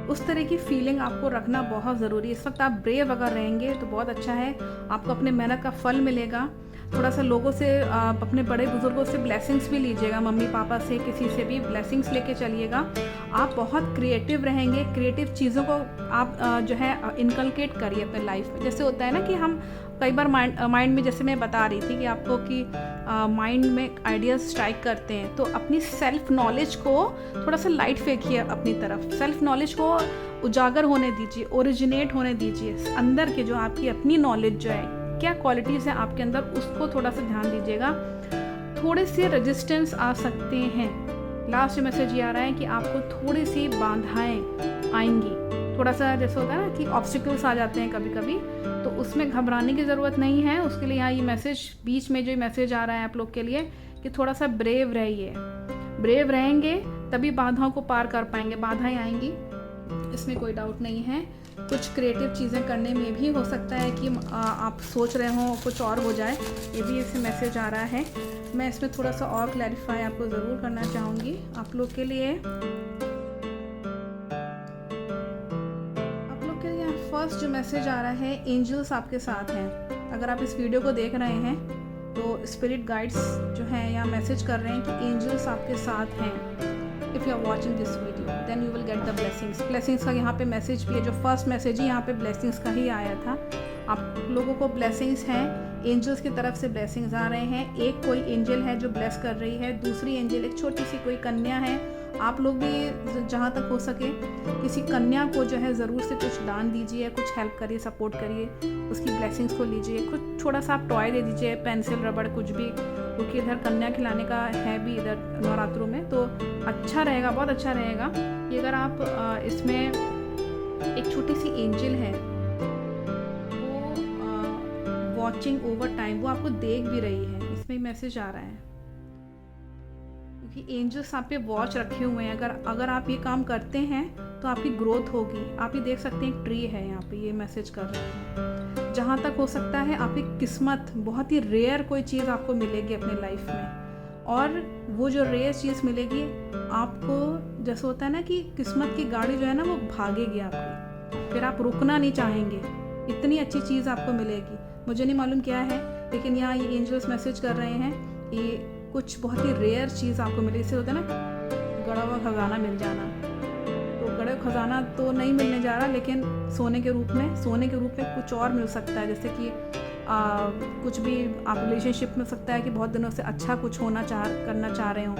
उस तरह की फीलिंग आपको रखना बहुत ज़रूरी है। इस वक्त आप ब्रेव अगर रहेंगे तो बहुत अच्छा है, आपको अपने मेहनत का फल मिलेगा। थोड़ा सा लोगों से, अपने बड़े बुजुर्गों से ब्लेसिंग्स भी लीजिएगा, मम्मी पापा से, किसी से भी ब्लेसिंग्स लेके चलिएगा। आप बहुत क्रिएटिव रहेंगे, क्रिएटिव चीज़ों को आप जो है इनकलकेट करिए अपने लाइफ में। जैसे होता है ना कि हम कई बार माइंड में, जैसे मैं बता रही थी कि आपको कि माइंड में आइडियाज़ स्ट्राइक करते हैं, तो अपनी सेल्फ नॉलेज को थोड़ा सा लाइट फेंकिए अपनी तरफ। सेल्फ नॉलेज को उजागर होने दीजिए, ओरिजिनेट होने दीजिए। अंदर के जो आपकी अपनी नॉलेज जो है, क्या क्वालिटीज़ हैं आपके अंदर, उसको थोड़ा सा ध्यान दीजिएगा। थोड़े से रेजिस्टेंस आ सकते हैं। लास्ट मैसेज ये आ रहा है कि आपको थोड़ी सी बाधाएं आएंगी। थोड़ा सा जैसे होता है ना कि ऑब्स्टिकल्स आ जाते हैं कभी कभी, तो उसमें घबराने की ज़रूरत नहीं है। उसके लिए यहाँ ये मैसेज, बीच में जो मैसेज आ रहा है आप लोग के लिए कि थोड़ा सा ब्रेव रहिए। ब्रेव रहेंगे तभी बाधाओं को पार कर पाएंगे। बाधाएं आएंगी, इसमें कोई डाउट नहीं है। कुछ क्रिएटिव चीज़ें करने में भी हो सकता है कि आप सोच रहे हो कुछ और हो जाए, ये भी इससे मैसेज आ रहा है। मैं इसमें थोड़ा सा और क्लैरिफाई आपको ज़रूर करना चाहूँगी आप लोग के लिए। फर्स्ट जो मैसेज आ रहा है, एंजल्स आपके साथ हैं। अगर आप इस वीडियो को देख रहे हैं तो स्पिरिट गाइड्स जो हैं यहाँ मैसेज कर रहे हैं कि एंजल्स आपके साथ हैं। If you are watching this video then you will get the blessings. Blessings का यहाँ पे मैसेज भी है, जो फर्स्ट मैसेज ही यहाँ पे ब्लेसिंग्स का ही आया था। आप लोगों को ब्लेसिंग्स हैं, एंजल्स की तरफ से ब्लेसिंग्स आ रहे हैं। एक कोई एंजल है जो ब्लेस कर रही है, दूसरी एंजल एक छोटी सी कोई कन्या है। आप लोग भी जहाँ तक हो सके किसी कन्या को जो है ज़रूर से कुछ दान दीजिए, कुछ हेल्प करिए, सपोर्ट करिए, उसकी ब्लेसिंग्स को लीजिए। कुछ थोड़ा सा आप टॉय दे दीजिए, पेंसिल, रबड़, कुछ भी, क्योंकि इधर कन्या खिलाने का है भी इधर नवरात्रों में, तो अच्छा रहेगा, बहुत अच्छा रहेगा कि अगर आप इसमें एक छोटी सी एंजल है, वो वॉचिंग ओवर टाइम, वो आपको देख भी रही है, इसमें मैसेज आ रहा है। क्योंकि एंजल्स आप पे वॉच रखे हुए हैं। अगर आप ये काम करते हैं तो आपकी ग्रोथ होगी। आप ये देख सकते हैं एक ट्री है यहाँ पे, ये मैसेज कर रहे हैं। जहाँ तक हो सकता है आपकी किस्मत, बहुत ही रेयर कोई चीज़ आपको मिलेगी अपने लाइफ में, और वो जो रेयर चीज़ मिलेगी आपको, जैसे होता है ना कि किस्मत की गाड़ी जो है ना वो भागेगी आपकी, फिर आप रुकना नहीं चाहेंगे। इतनी अच्छी चीज़ आपको मिलेगी। मुझे नहीं मालूम क्या है, लेकिन यहाँ ये एंजल्स मैसेज कर रहे हैं कि कुछ बहुत ही रेयर चीज़ आपको मिले। इससे होता है ना गड़ा हुआ खजाना मिल जाना, तो गड़े खजाना तो नहीं मिलने जा रहा, लेकिन सोने के रूप में कुछ और मिल सकता है। जैसे कि कुछ भी आप रिलेशनशिप में हो सकता है कि बहुत दिनों से अच्छा कुछ करना चाह रहे हो,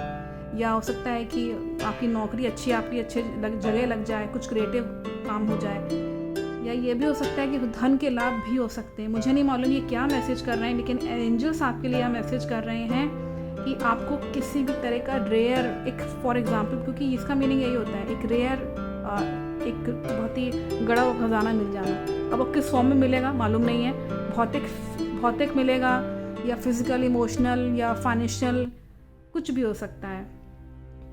या हो सकता है कि आपकी नौकरी अच्छी जगह लग जाए, कुछ क्रिएटिव काम हो जाए, या ये भी हो सकता है कि धन के लाभ भी हो सकते हैं। मुझे नहीं मालूम ये क्या मैसेज कर रहे हैं, लेकिन एंजल्स आपके लिए यह मैसेज कर रहे हैं कि आपको किसी भी तरह का रेयर, एक फॉर एग्जांपल, क्योंकि इसका मीनिंग यही होता है, एक रेयर, एक बहुत ही गड़ा हुआ खजाना मिल जाना। अब वो किस फॉर्म में मिलेगा मालूम नहीं है, भौतिक मिलेगा या फिजिकल, इमोशनल या फाइनेंशियल, कुछ भी हो सकता है।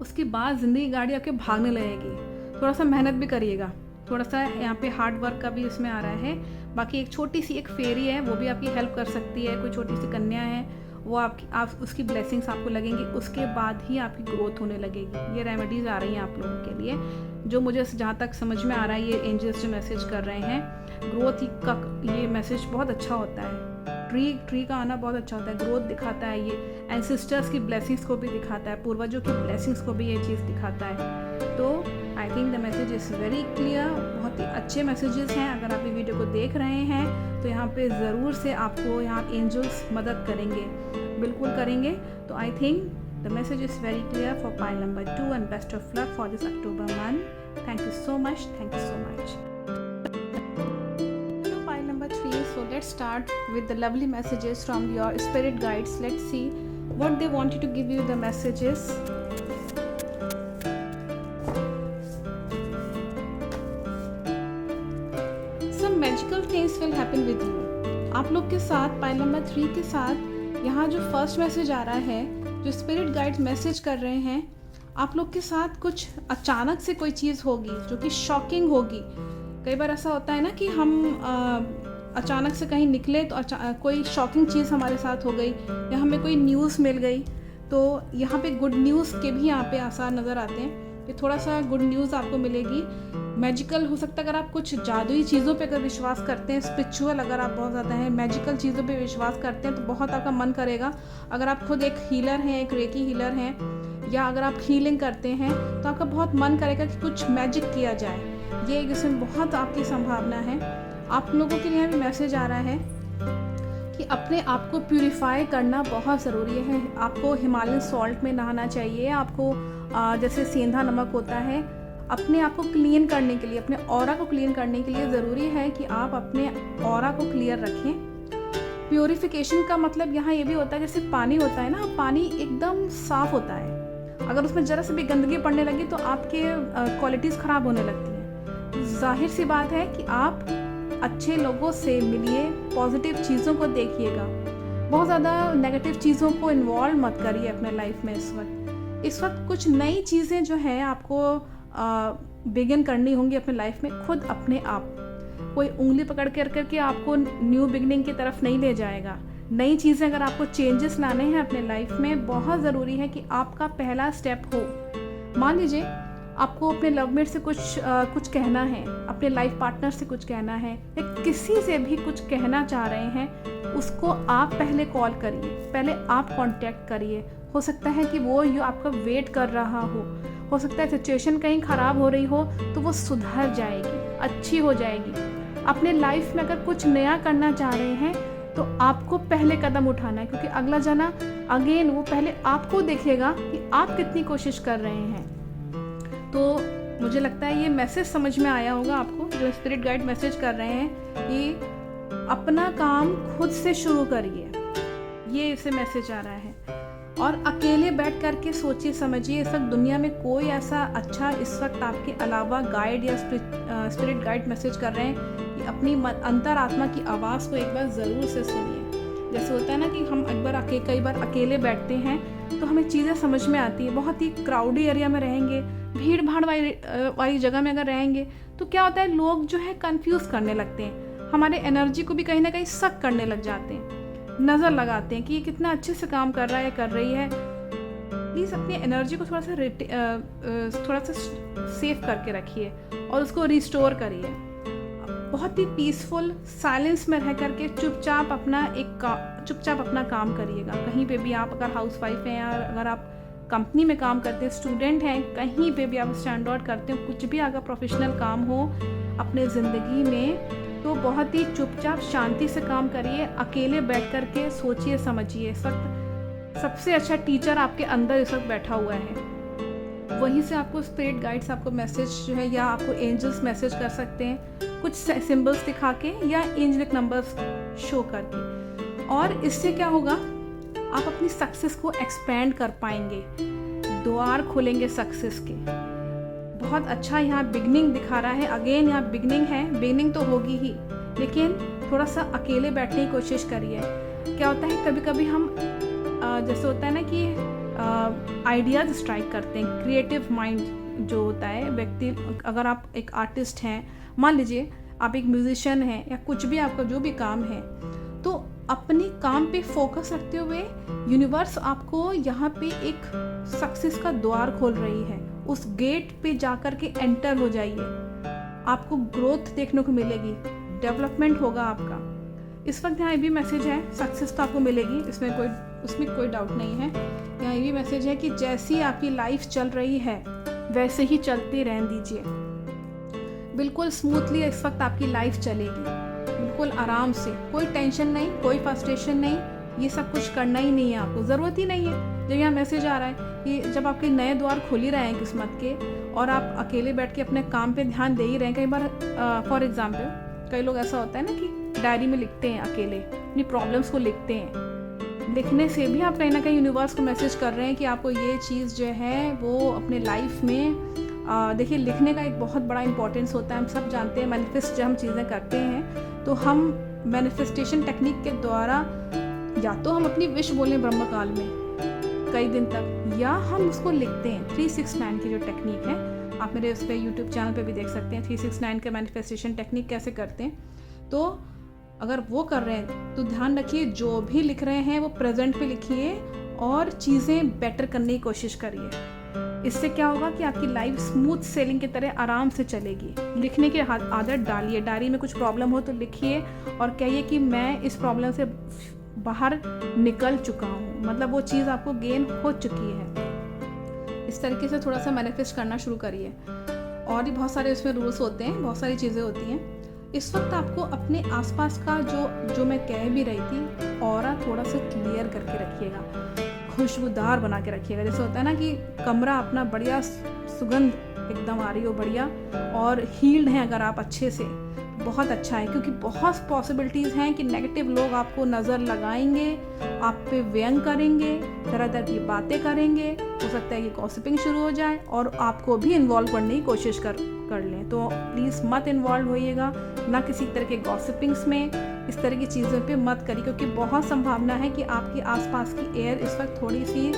उसके बाद ज़िंदगी गाड़ी आपके भागने लगेगी। थोड़ा सा मेहनत भी करिएगा, थोड़ा सा यहाँ पे हार्ड वर्क का भी इसमें आ रहा है। बाकी एक छोटी सी एक फेरी है, वो भी आपकी हेल्प कर सकती है। कोई छोटी सी कन्या है, वो आप उसकी ब्लेसिंग्स आपको लगेंगी, उसके बाद ही आपकी ग्रोथ होने लगेगी। ये रेमेडीज़ आ रही हैं आप लोगों के लिए, जो मुझे जहाँ तक समझ में आ रहा है, ये एंजल्स जो मैसेज कर रहे हैं। ग्रोथ का ये मैसेज बहुत अच्छा होता है। ट्री का आना बहुत अच्छा होता है, ग्रोथ दिखाता है। ये एंसेस्टर्स की ब्लेसिंग्स को भी दिखाता है, पूर्वजों की ब्लेसिंग्स को भी ये चीज़ दिखाता है। तो I think the message is very clear. बहुत ही अच्छे मैसेजेस हैं। अगर आप ये वीडियो को देख रहे हैं तो यहाँ पे ज़रूर से आपको यहाँ एंजल्स मदद करेंगे, बिल्कुल करेंगे। तो I think the message is very clear for pile number 2 and best of luck for this October month. Thank you so much, thank you so much. So let's start with the lovely messages from your spirit guides. Let's see what they wanted to give you the messages. Some magical things will happen with you. आप लोग के साथ pile number 3 के साथ यहाँ जो first message आ रहा है, जो स्पिरिट गाइड्स मैसेज कर रहे हैं, आप लोग के साथ कुछ अचानक से कोई चीज़ होगी जो कि शॉकिंग होगी। कई बार ऐसा होता है ना कि हम अचानक से कहीं निकले तो कोई शॉकिंग चीज़ हमारे साथ हो गई, या हमें कोई न्यूज़ मिल गई। तो यहाँ पे गुड न्यूज़ के भी यहाँ पे आसार नज़र आते हैं कि थोड़ा सा गुड न्यूज़ आपको मिलेगी। मैजिकल हो सकता है, अगर आप कुछ जादुई चीज़ों पे अगर विश्वास करते हैं, स्पिरिचुअल अगर आप बहुत ज़्यादा हैं, मैजिकल चीज़ों पे विश्वास करते हैं, तो बहुत आपका मन करेगा। अगर आप खुद एक हीलर हैं, एक रेकी हीलर हैं, या अगर आप हीलिंग करते हैं, तो आपका बहुत मन करेगा कि कुछ मैजिक किया जाए। ये इसमें बहुत आपकी संभावना है। आप लोगों के लिए भी मैसेज आ रहा है कि अपने आप को प्यूरिफाई करना बहुत ज़रूरी है। आपको हिमालयन सॉल्ट में नहाना चाहिए। आपको जैसे सेंधा नमक होता है, अपने आप को क्लीन करने के लिए, अपने ऑरा को क्लीन करने के लिए ज़रूरी है कि आप अपने ऑरा को क्लियर रखें। प्योरिफिकेशन का मतलब यहाँ ये भी होता है, जैसे पानी होता है ना, पानी एकदम साफ़ होता है। अगर उसमें ज़रा सी भी गंदगी पड़ने लगी तो आपके क्वालिटीज़ ख़राब होने लगती हैं। जाहिर सी बात है कि आप अच्छे लोगों से मिलिए, पॉजिटिव चीज़ों को देखिएगा, बहुत ज़्यादा नेगेटिव चीज़ों को इन्वॉल्व मत करिए अपने लाइफ में। इस वक्त कुछ नई चीज़ें जो हैं आपको बिगिन करनी होंगी अपने लाइफ में, खुद अपने आप। कोई उंगली पकड़ करके आपको न्यू बिगनिंग की तरफ नहीं ले जाएगा। नई चीज़ें अगर आपको चेंजेस लाने हैं अपने लाइफ में, बहुत ज़रूरी है कि आपका पहला स्टेप हो। मान लीजिए आपको अपने लवमेट से कुछ कहना है, अपने लाइफ पार्टनर से कुछ कहना है, या किसी से भी कुछ कहना चाह रहे हैं, उसको आप पहले कॉल करिए, पहले आप कांटेक्ट करिए। हो सकता है कि वो आपका वेट कर रहा हो सकता है सिचुएशन कहीं ख़राब हो रही हो तो वो सुधर जाएगी, अच्छी हो जाएगी। अपने लाइफ में अगर कुछ नया करना चाह रहे हैं तो आपको पहले कदम उठाना है, क्योंकि अगला जना अगेन वो पहले आपको देखेगा कि आप कितनी कोशिश कर रहे हैं। तो मुझे लगता है ये मैसेज समझ में आया होगा आपको, जो स्पिरिट गाइड मैसेज कर रहे हैं कि अपना काम खुद से शुरू करिए, ये इसे मैसेज आ रहा है। और अकेले बैठ करके सोचिए समझिए, इस वक्त दुनिया में कोई ऐसा अच्छा इस वक्त आपके अलावा गाइड या स्पिरिट गाइड मैसेज कर रहे हैं कि अपनी अंतरात्मा की आवाज़ को एक बार ज़रूर से सुनिए। जैसे होता है ना कि हम कई बार अकेले बैठते हैं तो हमें चीज़ें समझ में आती है। बहुत ही क्राउडी एरिया में रहेंगे, भीड़ भाड़ वाली जगह में अगर रहेंगे तो क्या होता है, लोग जो है कंफ्यूज करने लगते हैं, हमारे एनर्जी को भी कहीं ना कहीं शक करने लग जाते हैं, नज़र लगाते हैं कि ये कितना अच्छे से काम कर रहा है, कर रही है। प्लीज़ अपनी एनर्जी को थोड़ा सा सेव करके रखिए और उसको रिस्टोर करिए। बहुत ही पीसफुल साइलेंस में रह करके चुपचाप अपना काम करिएगा। कहीं पे भी आप अगर हाउसवाइफ हैं या अगर आप कंपनी में काम करते हैं, स्टूडेंट हैं, कहीं पे भी आप स्टैंड आउट करते हो, कुछ भी अगर प्रोफेशनल काम हो अपने ज़िंदगी में, तो बहुत ही चुपचाप शांति से काम करिए, अकेले बैठ कर के सोचिए समझिए। इस वक्त सबसे अच्छा टीचर आपके अंदर इस वक्त बैठा हुआ है, वहीं से आपको स्पिरिट गाइड्स आपको मैसेज जो है, या आपको एंजल्स मैसेज कर सकते हैं कुछ सिंबल्स दिखा के या एंजलिक नंबर्स शो करके। और इससे क्या होगा, आप अपनी सक्सेस को एक्सपैंड कर पाएंगे, द्वार खोलेंगे सक्सेस के। बहुत अच्छा यहाँ बिगनिंग दिखा रहा है। अगेन यहाँ बिगनिंग है, बिगनिंग तो होगी ही, लेकिन थोड़ा सा अकेले बैठने की कोशिश करिए। क्या होता है कभी कभी हम जैसे होता है ना कि आइडियाज़ स्ट्राइक करते हैं, क्रिएटिव माइंड जो होता है व्यक्ति, अगर आप एक आर्टिस्ट हैं, मान लीजिए आप एक म्यूजिशियन हैं या कुछ भी आपका जो भी काम है, तो अपने काम पे फोकस रखते हुए यूनिवर्स आपको यहाँ पे एक सक्सेस का द्वार खोल रही है। उस गेट पे जाकर के एंटर हो जाइए, आपको ग्रोथ देखने को मिलेगी, डेवलपमेंट होगा आपका। इस वक्त यहाँ ये भी मैसेज है, सक्सेस तो आपको मिलेगी, उसमें कोई डाउट नहीं है। यहाँ ये भी मैसेज है कि जैसी आपकी लाइफ चल रही है वैसे ही चलती रहने दीजिए, बिल्कुल स्मूथली इस वक्त आपकी लाइफ चलेगी, बिल्कुल आराम से, कोई टेंशन नहीं, कोई फ्रस्ट्रेशन नहीं, ये सब कुछ करना ही नहीं है, आपको ज़रूरत ही नहीं है। जब यहाँ मैसेज आ रहा है कि जब आपके नए द्वार खोल ही रहे हैं किस्मत के, और आप अकेले बैठ के अपने काम पे ध्यान दे ही रहे हैं। कई बार फॉर एग्जांपल कई लोग ऐसा होता है ना कि डायरी में लिखते हैं, अकेले अपनी प्रॉब्लम्स को लिखते हैं। लिखने से भी आप कहीं ना कहीं यूनिवर्स को मैसेज कर रहे हैं कि आपको ये चीज़ जो है वो अपने लाइफ में, देखिए लिखने का एक बहुत बड़ा इंपॉर्टेंस होता है। हम सब जानते हैं मैनिफेस्ट जब हम चीज़ें करते हैं तो हम मैनिफेस्टेशन टेक्निक के द्वारा या तो हम अपनी विश बोलें ब्रह्म काल में कई दिन तक, या हम उसको लिखते हैं। 369 की जो टेक्निक है, आप मेरे उस पर यूट्यूब चैनल पे भी देख सकते हैं 369 के मैनिफेस्टेशन टेक्निक कैसे करते हैं। तो अगर वो कर रहे हैं तो ध्यान रखिए जो भी लिख रहे हैं वो प्रेजेंट पे लिखिए और चीज़ें बेटर करने की कोशिश करिए। इससे क्या होगा कि आपकी लाइफ स्मूथ सेलिंग की तरह आराम से चलेगी। लिखने की आदत डालिए, डायरी में कुछ प्रॉब्लम हो तो लिखिए और कहिए कि मैं इस प्रॉब्लम से बाहर निकल चुका हूँ, मतलब वो चीज़ आपको गेन हो चुकी है। इस तरीके से थोड़ा सा मैनिफेस्ट करना शुरू करिए। और भी बहुत सारे उसमें रूल्स होते हैं, बहुत सारी चीज़ें होती हैं। इस वक्त आपको अपने आसपास का जो मैं कह भी रही थी, ऑरा थोड़ा सा क्लियर करके रखिएगा, खुशबूदार बना के रखिएगा। जैसे होता है ना कि कमरा अपना बढ़िया सुगंध एकदम आ रही हो बढ़िया, और हील्ड हैं अगर आप अच्छे से, बहुत अच्छा है। क्योंकि बहुत पॉसिबिलिटीज़ हैं कि नेगेटिव लोग आपको नज़र लगाएंगे, आप पे व्यंग करेंगे, तरह तरह की बातें करेंगे, हो सकता है कि गॉसिपिंग शुरू हो जाए और आपको भी इन्वॉल्व करने की कोशिश कर लें। तो प्लीज़ मत इन्वॉल्व होइएगा, ना किसी तरह के गॉसिपिंग्स में, इस तरह की चीज़ों पे मत करिए, क्योंकि बहुत संभावना है कि आपके आसपास की एयर इस वक्त थोड़ी सी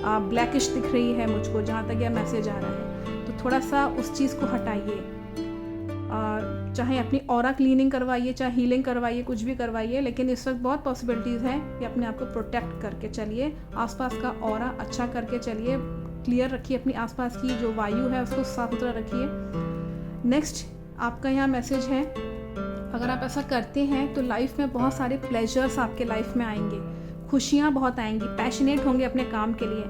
ब्लैकिश दिख रही है मुझको, जहाँ तक यह मैसेज आ रहा है। तो थोड़ा सा उस चीज़ को हटाइए, चाहे अपनी ऑरा क्लीनिंग करवाइए, चाहे हीलिंग करवाइए, कुछ भी करवाइए, लेकिन इस वक्त बहुत पॉसिबिलिटीज़ हैं कि अपने आप को प्रोटेक्ट करके चलिए, आसपास का ऑरा अच्छा करके चलिए, क्लियर रखिए अपनी आसपास की जो वायु है उसको साफ सुथरा रखिए। नेक्स्ट आपका यहाँ मैसेज है, अगर आप ऐसा करते हैं तो लाइफ में बहुत सारे प्लेजर्स आपके लाइफ में आएंगे, खुशियाँ बहुत आएंगी, पैशनेट होंगे अपने काम के लिए,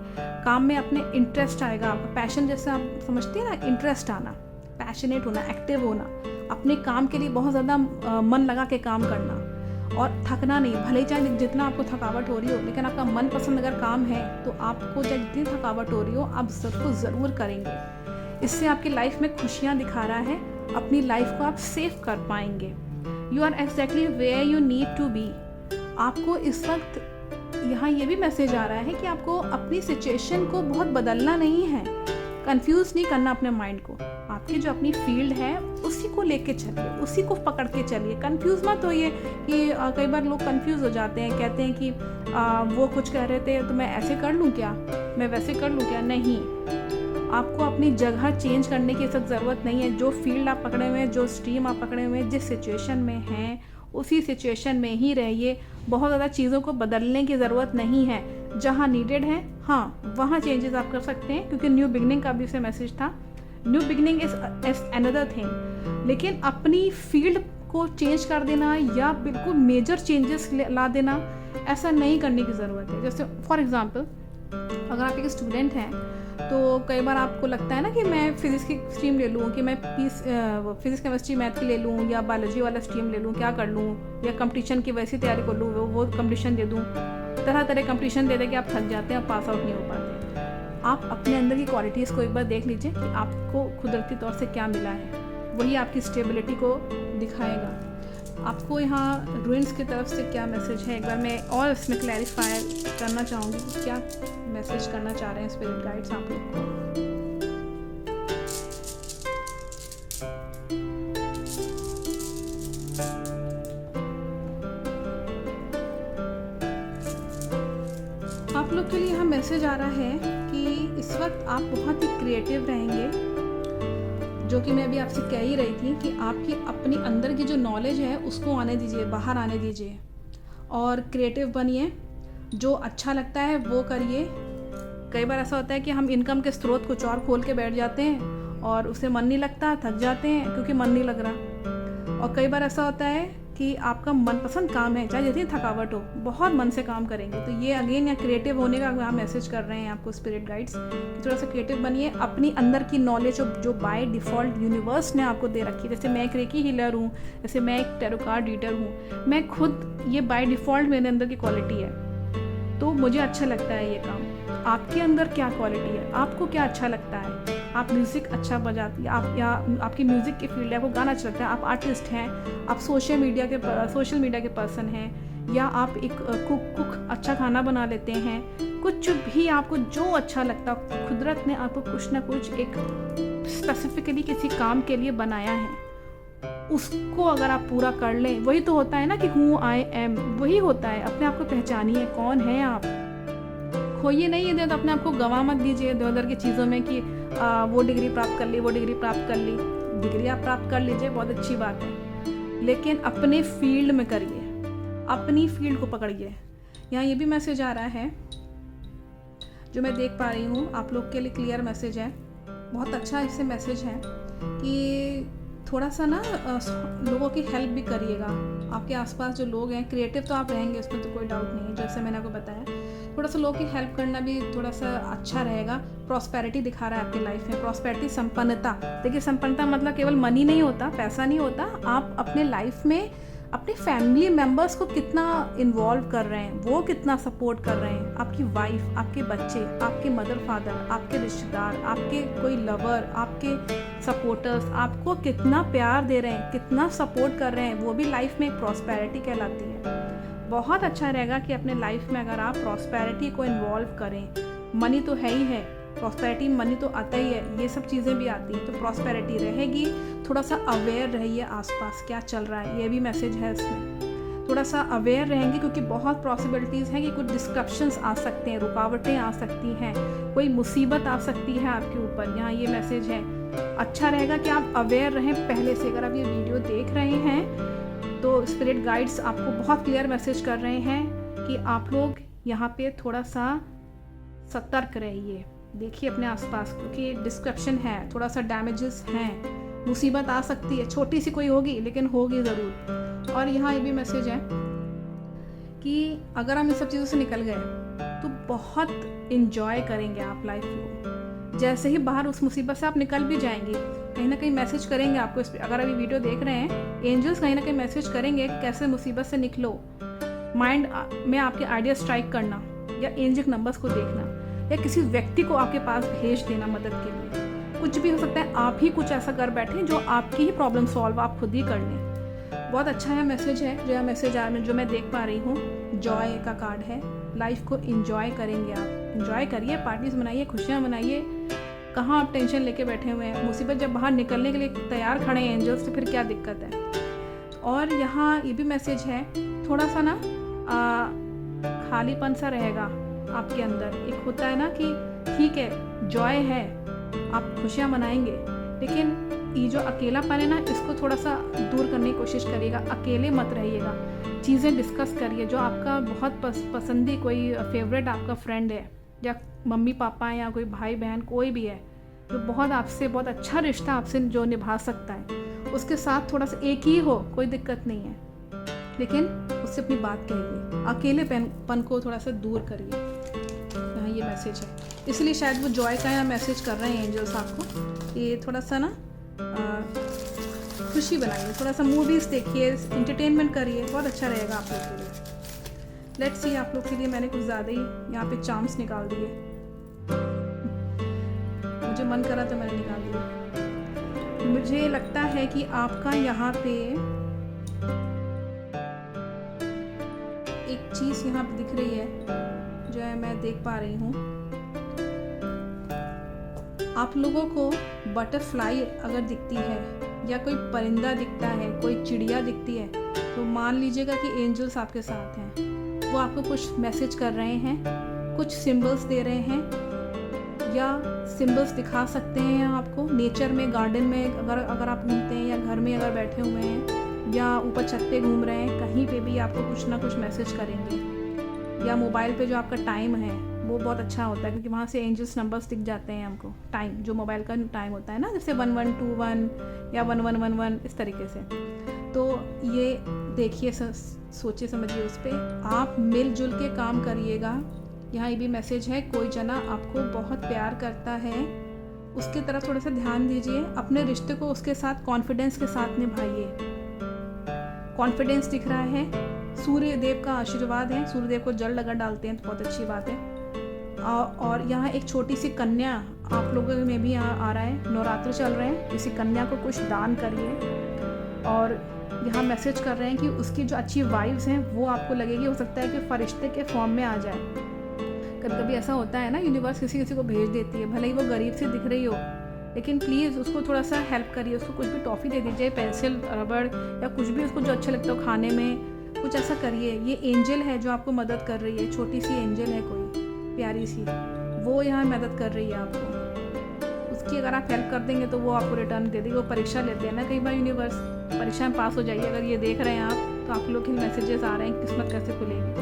काम में अपने इंटरेस्ट आएगा आपका। पैशन जैसे आप समझते हैं ना, इंटरेस्ट आना, पैशनेट होना, एक्टिव होना, अपने काम के लिए बहुत ज़्यादा मन लगा के काम करना और थकना नहीं। भले चाहे जितना आपको थकावट हो रही हो, लेकिन आपका मनपसंद अगर काम है तो आपको चाहे जितनी थकावट हो रही हो आप उसको ज़रूर करेंगे। इससे आपकी लाइफ में खुशियाँ दिखा रहा है, अपनी लाइफ को आप सेव कर पाएंगे। You are exactly where you need to be. आपको इस वक्त यहाँ ये भी मैसेज आ रहा है कि आपको अपनी सिचुएशन को बहुत बदलना नहीं है, कंफ्यूज नहीं करना अपने माइंड को। आपकी जो अपनी फील्ड है उसी को लेके चलिए, उसी को पकड़ के चलिए, कंफ्यूज मत होइए। कि कई बार लोग कंफ्यूज हो जाते हैं, कहते हैं कि वो कुछ कह रहे थे तो मैं ऐसे कर लूँ क्या, मैं वैसे कर लूँ क्या। नहीं, आपको अपनी जगह चेंज करने की सब ज़रूरत नहीं है। जो फील्ड आप पकड़े हुए हैं, जो स्ट्रीम आप पकड़े हुए हैं, जिस सिचुएशन में हैं उसी सिचुएशन में ही रहिए। बहुत ज़्यादा चीज़ों को बदलने की ज़रूरत नहीं है। जहाँ नीडेड है हाँ वहाँ चेंजेस आप कर सकते हैं, क्योंकि न्यू बिगनिंग का भी उसे मैसेज था, new beginning is another thing. लेकिन अपनी फील्ड को चेंज कर देना या बिल्कुल मेजर चेंजेस ला देना, ऐसा नहीं करने की ज़रूरत है। जैसे फॉर एग्जांपल अगर आप एक स्टूडेंट हैं तो कई बार आपको लगता है ना कि मैं फिज़िक्स की स्ट्रीम ले लूँ, कि मैं फिज़िक्स केमिस्ट्री मैथ की ले लूँ, या बायोलॉजी वाला स्ट्रीम ले लूँ, क्या कर लूँ, या कंपटीशन की वैसी तैयारी कर लूँ, वो कंपटीशन दे दूँ। तरह तरह कंपटीशन दे के आप थक जाते हैं और पास आउट नहीं हो पाते। आप अपने अंदर की क्वालिटीज़ को एक बार देख लीजिए कि आपको कुदरती तौर से क्या मिला है, वही आपकी स्टेबिलिटी को दिखाएगा। आपको यहाँ रूइंस की तरफ से क्या मैसेज है, एक बार मैं और इसमें क्लैरिफाई करना चाहूँगी कि क्या मैसेज करना चाह रहे हैं स्पिरिट गाइड्स आप लोग को। आप लोग के लिए यहाँ मैसेज आ रहा है कि इस वक्त आप बहुत ही क्रिएटिव रहेंगे, जो कि मैं अभी आपसे कह ही रही थी कि आपकी अपनी अंदर की जो नॉलेज है उसको आने दीजिए, बाहर आने दीजिए और क्रिएटिव बनिए। जो अच्छा लगता है वो करिए। कई बार ऐसा होता है कि हम इनकम के स्रोत कुछ और खोल के बैठ जाते हैं और उसे मन नहीं लगता, थक जाते हैं क्योंकि मन नहीं लग रहा। और कई बार ऐसा होता है कि आपका मनपसंद काम है, चाहे जितनी थकावट हो, बहुत मन से काम करेंगे। तो ये अगेन यहाँ क्रिएटिव होने का यहाँ मैसेज कर रहे हैं आपको स्पिरिट गाइड्स कि थोड़ा सा क्रिएटिव बनिए। अपनी अंदर की नॉलेज जो बाय डिफ़ॉल्ट यूनिवर्स ने आपको दे रखी है, जैसे मैं एक रेकी हीलर हूँ, जैसे मैं एक टैरो कार्ड रीडर हूँ, मैं खुद ये बाय डिफ़ॉल्ट मेरे अंदर की क्वालिटी है, तो मुझे अच्छा लगता है ये काम। आपके अंदर क्या क्वालिटी है, आपको क्या अच्छा लगता है? आप म्यूज़िक अच्छा बजाती है, आप या आपकी म्यूज़िक की फील्ड है, आपको गाना अच्छा लगता है, आप आर्टिस्ट हैं, आप सोशल मीडिया के पर्सन हैं, या आप एक कुक अच्छा खाना बना लेते हैं। कुछ भी आपको जो अच्छा लगता है, कुदरत ने आपको कुछ ना कुछ एक स्पेसिफिकली किसी काम के लिए बनाया है, उसको अगर आप पूरा कर लें, वही तो होता है ना कि हूँ आई एम, वही होता है। अपने आप को पहचानिए, कौन है आप, खोइए नहीं इधर, तो अपने आप को गंवा मत दीजिए इधर उधर की चीज़ों में कि वो डिग्री प्राप्त कर ली, वो डिग्री प्राप्त कर ली। डिग्री आप प्राप्त कर लीजिए, बहुत अच्छी बात है, लेकिन अपने फील्ड में करिए, अपनी फील्ड को पकड़िए। यहाँ ये भी मैसेज आ रहा है जो मैं देख पा रही हूँ, आप लोग के लिए क्लियर मैसेज है, बहुत अच्छा इससे मैसेज है कि थोड़ा सा ना लोगों की हेल्प भी करिएगा। आपके आसपास जो लोग हैं, क्रिएटिव तो आप रहेंगे, उसमें तो कोई डाउट नहीं है, जैसे मैंने आपको बताया, थोड़ा सा लोगों की हेल्प करना भी थोड़ा सा अच्छा रहेगा। प्रॉस्पेरिटी दिखा रहा है आपके लाइफ में, प्रॉस्पेरिटी, संपन्नता। देखिए, संपन्नता मतलब केवल मनी नहीं होता, पैसा नहीं होता। आप अपने लाइफ में अपने फैमिली मेम्बर्स को कितना इन्वॉल्व कर रहे हैं, वो कितना सपोर्ट कर रहे हैं, आपकी वाइफ, आपके बच्चे, आपके मदर फादर, आपके रिश्तेदार, आपके कोई लवर, आपके सपोर्टर्स आपको कितना प्यार दे रहे हैं, कितना सपोर्ट कर रहे हैं, वो भी लाइफ में एक प्रॉस्पेरिटी कहलाती है। बहुत अच्छा रहेगा कि अपने लाइफ में अगर आप प्रॉस्पेरिटी को इन्वॉल्व करें। मनी तो है ही है, प्रॉस्पेरिटी मनी तो आता ही है, ये सब चीज़ें भी आती हैं, तो प्रॉस्पेरिटी रहेगी। थोड़ा सा अवेयर रहिए आसपास क्या चल रहा है, ये भी मैसेज है इसमें। थोड़ा सा अवेयर रहेंगे क्योंकि बहुत पॉसिबिलिटीज़ हैं कि कुछ डिस्ट्रप्शंस आ सकते हैं, रुकावटें आ सकती हैं, कोई मुसीबत आ सकती है आपके ऊपर, यहाँ ये मैसेज है। अच्छा रहेगा कि आप अवेयर रहें पहले से। अगर आप ये वीडियो देख रहे हैं तो स्पिरिट गाइड्स आपको बहुत क्लियर मैसेज कर रहे हैं कि आप लोग यहाँ पे थोड़ा सा सतर्क रहिए, देखिए अपने आसपास, क्योंकि डिस्क्रिप्शन है, थोड़ा सा डैमेजेस हैं, मुसीबत आ सकती है, छोटी सी कोई होगी लेकिन होगी ज़रूर। और यहाँ ये भी मैसेज है कि अगर हम इन सब चीज़ों से निकल गए तो बहुत इन्जॉय करेंगे आप लाइफ को। जैसे ही बाहर उस मुसीबत से आप निकल भी जाएंगे, कहीं ना कहीं मैसेज करेंगे आपको। अगर अभी वीडियो देख रहे हैं, एंजल्स कहीं ना कहीं मैसेज करेंगे कि कैसे मुसीबत से निकलो। माइंड में आपके आइडिया स्ट्राइक करना, या एंजल नंबर्स को देखना, या किसी व्यक्ति को आपके पास भेज देना मदद के लिए। कुछ भी हो सकता है, आप ही कुछ ऐसा कर बैठे जो आपकी ही प्रॉब्लम सॉल्व आप खुद ही कर लें। बहुत अच्छा है मैसेज है जो मैसेज जो मैं देख पा रही हूँ। जॉय का कार्ड है, लाइफ को इंजॉय करेंगे आप, इंजॉय करिए, पार्टीज मनाइए, खुशियाँ मनाइए। कहाँ आप टेंशन लेके बैठे हुए हैं, मुसीबत जब बाहर निकलने के लिए तैयार खड़े हैं एंजल्स, तो फिर क्या दिक्कत है। और यहाँ ये भी मैसेज है, थोड़ा सा ना खालीपन सा रहेगा आपके अंदर। एक होता है ना कि ठीक है, जॉय है, आप खुशियाँ मनाएंगे, लेकिन ये जो अकेलापन है ना, इसको थोड़ा सा दूर करने की कोशिश करिएगा। अकेले मत रहिएगा, चीज़ें डिस्कस करिए। जो आपका बहुत पसंदी कोई फेवरेट आपका फ्रेंड है, या मम्मी पापा हैं, या कोई भाई बहन, कोई भी है जो बहुत आपसे बहुत अच्छा रिश्ता आपसे जो निभा सकता है, उसके साथ थोड़ा सा एक ही हो, कोई दिक्कत नहीं है, लेकिन उससे अपनी बात कहिए। अकेलेपन को थोड़ा सा दूर करिए। यहाँ ये मैसेज है, इसलिए शायद वो जॉय का यहाँ मैसेज कर रहे हैं एंजल्स आपको। ये थोड़ा सा ना खुशी बनाइए, थोड़ा सा मूवीज़ देखिए, इंटरटेनमेंट करिए, बहुत अच्छा रहेगा आप लोग के लिए। लेट्स सी, आप लोग के लिए मैंने कुछ ज़्यादा ही यहाँ पे चार्म्स निकाल दिए, मुझे मन करा तो मैंने निकाल दिया। मुझे लगता है कि आपका यहाँ पे एक चीज़ यहाँ पे दिख रही है जो है मैं देख पा रही हूँ। आप लोगों को बटरफ्लाई अगर दिखती है या कोई परिंदा दिखता है, कोई चिड़िया दिखती है, तो मान लीजिएगा कि एंजल्स आपके साथ हैं। वो आपको कुछ मैसेज कर रहे हैं, कुछ सिंबल्स दे रहे हैं, या सिंबल्स दिखा सकते हैं आपको नेचर में, गार्डन में अगर आप घूमते हैं, या घर में अगर बैठे हुए हैं, या ऊपर छत पे घूम रहे हैं, कहीं पे भी आपको कुछ ना कुछ मैसेज करेंगे। या मोबाइल पे जो आपका टाइम है वो बहुत अच्छा होता है, क्योंकि वहाँ से एंजल्स नंबर्स दिख जाते हैं हमको। टाइम जो मोबाइल का टाइम होता है ना, जैसे 1121 या 1111 इस तरीके से। तो ये देखिए, सोचिए समझिए उस पर, आप मिलजुल के काम करिएगा। यहाँ ये भी मैसेज है, कोई जना आपको बहुत प्यार करता है, उसकी तरफ थोड़ा सा ध्यान दीजिए, अपने रिश्ते को उसके साथ कॉन्फिडेंस के साथ निभाइए। कॉन्फिडेंस दिख रहा है, सूर्य देव का आशीर्वाद है, सूर्य देव को जल लगा डालते हैं तो बहुत अच्छी बात है। और यहाँ एक छोटी सी कन्या आप लोगों में भी यहाँ आ रहा है, नवरात्र चल रहे हैं, किसी कन्या को कुछ दान करिए। और यहाँ मैसेज कर रहे हैं कि उसकी जो अच्छी वाइब्स हैं वो आपको लगेगी, हो सकता है कि फरिश्ते के फॉर्म में आ जाए। कभी कभी ऐसा होता है ना, यूनिवर्स किसी किसी को भेज देती है, भले ही वो गरीब से दिख रही हो, लेकिन प्लीज़ उसको थोड़ा सा हेल्प करिए, उसको कुछ भी टॉफ़ी दे दीजिए, पेंसिल, रबड़, या कुछ भी उसको जो अच्छा लगता हो खाने में, कुछ ऐसा करिए। ये एंजल है जो आपको मदद कर रही है, छोटी सी एंजल है कोई प्यारी सी, वो यहाँ मदद कर रही है आपको। उसकी अगर आप हेल्प कर देंगे तो वो आपको रिटर्न दे देगी। वो परीक्षा लेते हैं ना कई बार यूनिवर्स, परीक्षा में पास हो जाइए। अगर ये देख रहे हैं आप तो आप लोग के मैसेजेस आ रहे हैं, किस्मत कैसे खुलेगी,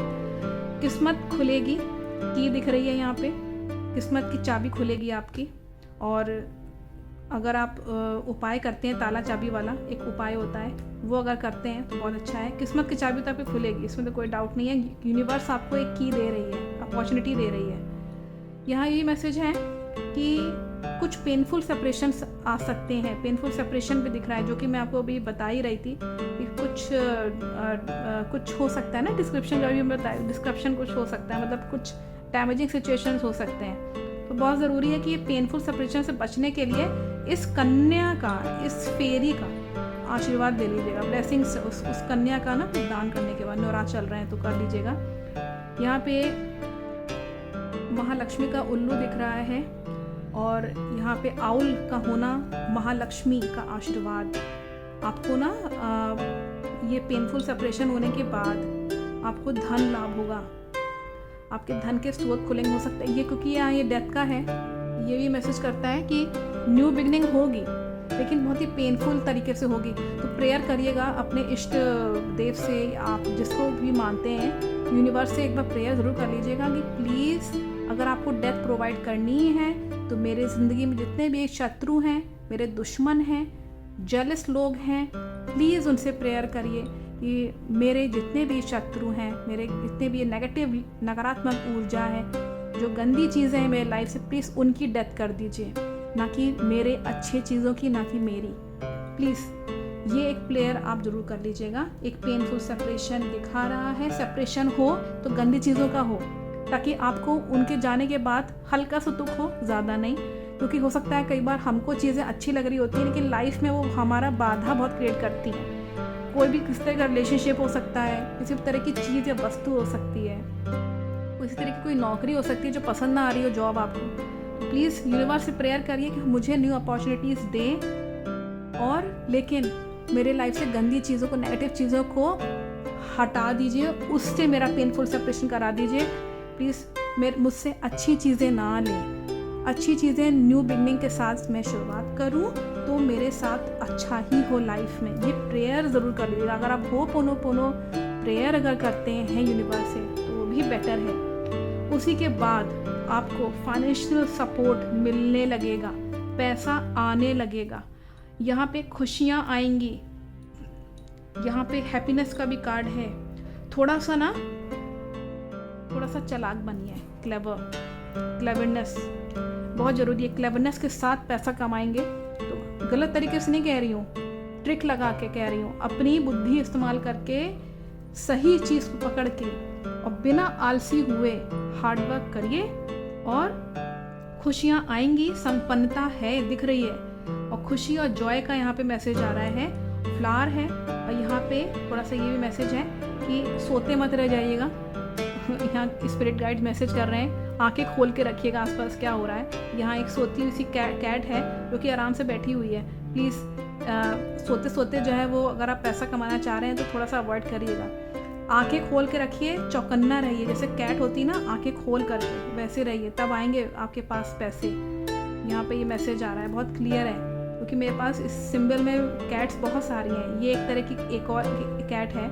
किस्मत खुलेगी। की दिख रही है यहाँ पे, किस्मत की चाबी खुलेगी आपकी। और अगर आप उपाय करते हैं, ताला चाबी वाला एक उपाय होता है, वो अगर करते हैं तो बहुत अच्छा है। किस्मत की चाबी तो आपकी खुलेगी, इसमें तो कोई डाउट नहीं है। यूनिवर्स आपको एक की दे रही है, अपॉर्चुनिटी दे रही है। यहाँ ये मैसेज है कि कुछ पेनफुल सेपरेशन आ सकते हैं, पेनफुल सेपरेशन भी दिख रहा है, जो कि मैं आपको अभी बता ही रही थी कि कुछ हो सकता है ना, डिस्क्रिप्शन का भी मैं बताया, डिस्क्रिप्शन कुछ हो सकता है, मतलब कुछ डैमेजिंग सिचुएशंस हो सकते हैं। तो बहुत ज़रूरी है कि ये पेनफुल सेपरेशन से बचने के लिए इस कन्या का, इस फेरी का आशीर्वाद ले लीजिएगा, ब्लेसिंग्स उस कन्या का ना दान करने के बाद। नवरात्र चल रहे हैं तो कर लीजिएगा। यहाँ पे महालक्ष्मी का उल्लू दिख रहा है, और यहाँ पे आउल का होना महालक्ष्मी का आशीर्वाद। आपको ना ये पेनफुल सेपरेशन होने के बाद आपको धन लाभ होगा, आपके धन के स्रोत खुलेंगे। हो सकता है ये, क्योंकि यहाँ ये डेथ का है, ये भी मैसेज करता है कि न्यू बिगनिंग होगी, लेकिन बहुत ही पेनफुल तरीके से होगी। तो प्रेयर करिएगा अपने इष्ट देव से, आप जिसको भी मानते हैं, यूनिवर्स से एक बार प्रेयर ज़रूर कर लीजिएगा कि प्लीज़ अगर आपको डेथ प्रोवाइड करनी है तो मेरे ज़िंदगी में जितने भी शत्रु हैं, मेरे दुश्मन हैं, जेलस लोग हैं, प्लीज़ उनसे प्रेयर करिए कि मेरे जितने भी शत्रु हैं, मेरे जितने भी नेगेटिव नकारात्मक ऊर्जा है, जो गंदी चीज़ें हैं मेरे लाइफ से, प्लीज़ उनकी डेथ कर दीजिए, ना कि मेरे अच्छे चीज़ों की, ना कि मेरी। प्लीज़ ये एक प्रेयर आप ज़रूर कर लीजिएगा। एक पेनफुल सेपरेशन दिखा रहा है, सेपरेशन हो तो गंदी चीज़ों का हो, ताकि आपको उनके जाने के बाद हल्का सा दुख हो, ज़्यादा नहीं। क्योंकि हो सकता है कई बार हमको चीज़ें अच्छी लग रही होती हैं, लेकिन लाइफ में वो हमारा बाधा बहुत क्रिएट करती हैं। कोई भी किस तरह का रिलेशनशिप हो सकता है, किसी तरह की चीज़ या वस्तु हो सकती है, किसी तरह की कोई नौकरी हो सकती है जो पसंद ना आ रही हो, जॉब आपको। प्लीज़ यूनिवर्स से प्रेयर करिए कि मुझे न्यू अपॉर्चुनिटीज़ दें, और लेकिन मेरे लाइफ से गंदी चीज़ों को, नेगेटिव चीज़ों को हटा दीजिए, उससे मेरा पेनफुल सेपरेशन करा दीजिए। प्लीज़ मुझसे अच्छी चीज़ें ना लें, अच्छी चीज़ें न्यू बिगनिंग के साथ मैं शुरुआत करूं तो मेरे साथ अच्छा ही हो लाइफ में। ये प्रेयर ज़रूर कर लीजिएगा। अगर आप होपोनोपोनो प्रेयर अगर करते हैं यूनिवर्स से तो वो भी बेटर है। उसी के बाद आपको फाइनेंशियल सपोर्ट मिलने लगेगा, पैसा आने लगेगा, यहाँ पे खुशियाँ आएंगी। यहाँ पे हैप्पीनेस का भी कार्ड है। थोड़ा सा चालाक बनिए, क्लेवर, क्लेवरनेस बहुत ज़रूरी है। क्लेवरनेस के साथ पैसा कमाएंगे, तो गलत तरीके से नहीं कह रही हूँ, ट्रिक लगा के कह रही हूँ, अपनी बुद्धि इस्तेमाल करके सही चीज़ को पकड़ के और बिना आलसी हुए हार्ड वर्क करिए और खुशियाँ आएंगी। संपन्नता है, दिख रही है, और खुशी और जॉय का यहाँ पे मैसेज आ रहा है, फ्लावर है। और यहाँ पे थोड़ा सा ये भी मैसेज है कि सोते मत रह जाइएगा। यहाँ स्पिरिट गाइड मैसेज कर रहे हैं, आंखें खोल के रखिएगा आसपास क्या हो रहा है। यहाँ एक सोती हुई सी कैट है जो कि आराम से बैठी हुई है। प्लीज़ सोते सोते जो है वो, अगर आप पैसा कमाना चाह रहे हैं तो थोड़ा सा अवॉइड करिएगा। आंखें खोल के रखिए, चौकन्ना रहिए, जैसे कैट होती ना आंखें खोल करके, वैसे रहिए, तब आएंगे आपके पास पैसे। यहाँ पे ये मैसेज आ रहा है, बहुत क्लियर है, क्योंकि मेरे पास इस सिंबल में कैट्स बहुत सारी हैं। ये एक तरह की एक और कैट है,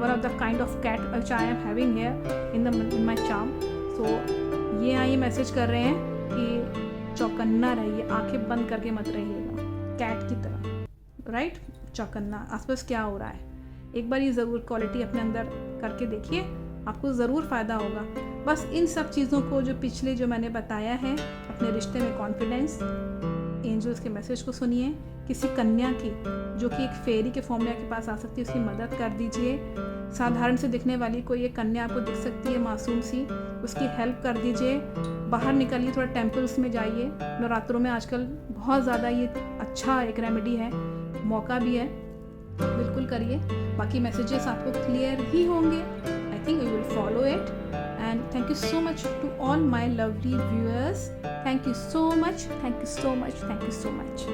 one of the kind of cat which I am having here in my charm. So ये ये मैसेज कर रहे हैं कि चौकन्ना रहिए, आंखें बंद करके मत रहिएगा कैट की तरह, राइट। चौकन्ना, आसपास क्या हो रहा है, एक बार ये ज़रूर क्वालिटी अपने अंदर करके देखिए, आपको ज़रूर फ़ायदा होगा। बस इन सब चीज़ों को जो पिछले जो मैंने बताया है, अपने रिश्ते में कॉन्फिडेंस, एंजल्स के मैसेज को सुनिए। किसी कन्या की जो कि एक फेरी के फॉर्म में आपके पास आ सकती है, उसकी मदद कर दीजिए। साधारण से दिखने वाली कोई एक कन्या आपको दिख सकती है मासूम सी, उसकी हेल्प कर दीजिए। बाहर निकलिए, थोड़ा टेम्पल्स में जाइए। नवरात्रों में आजकल बहुत ज़्यादा ये अच्छा एक रेमेडी है, मौका भी है, बिल्कुल करिए। बाकी मैसेजेस आपको क्लियर ही होंगे। आई think you will follow it. And thank you so much to all my lovely viewers. Thank you so much. Thank you so much. Thank you so much.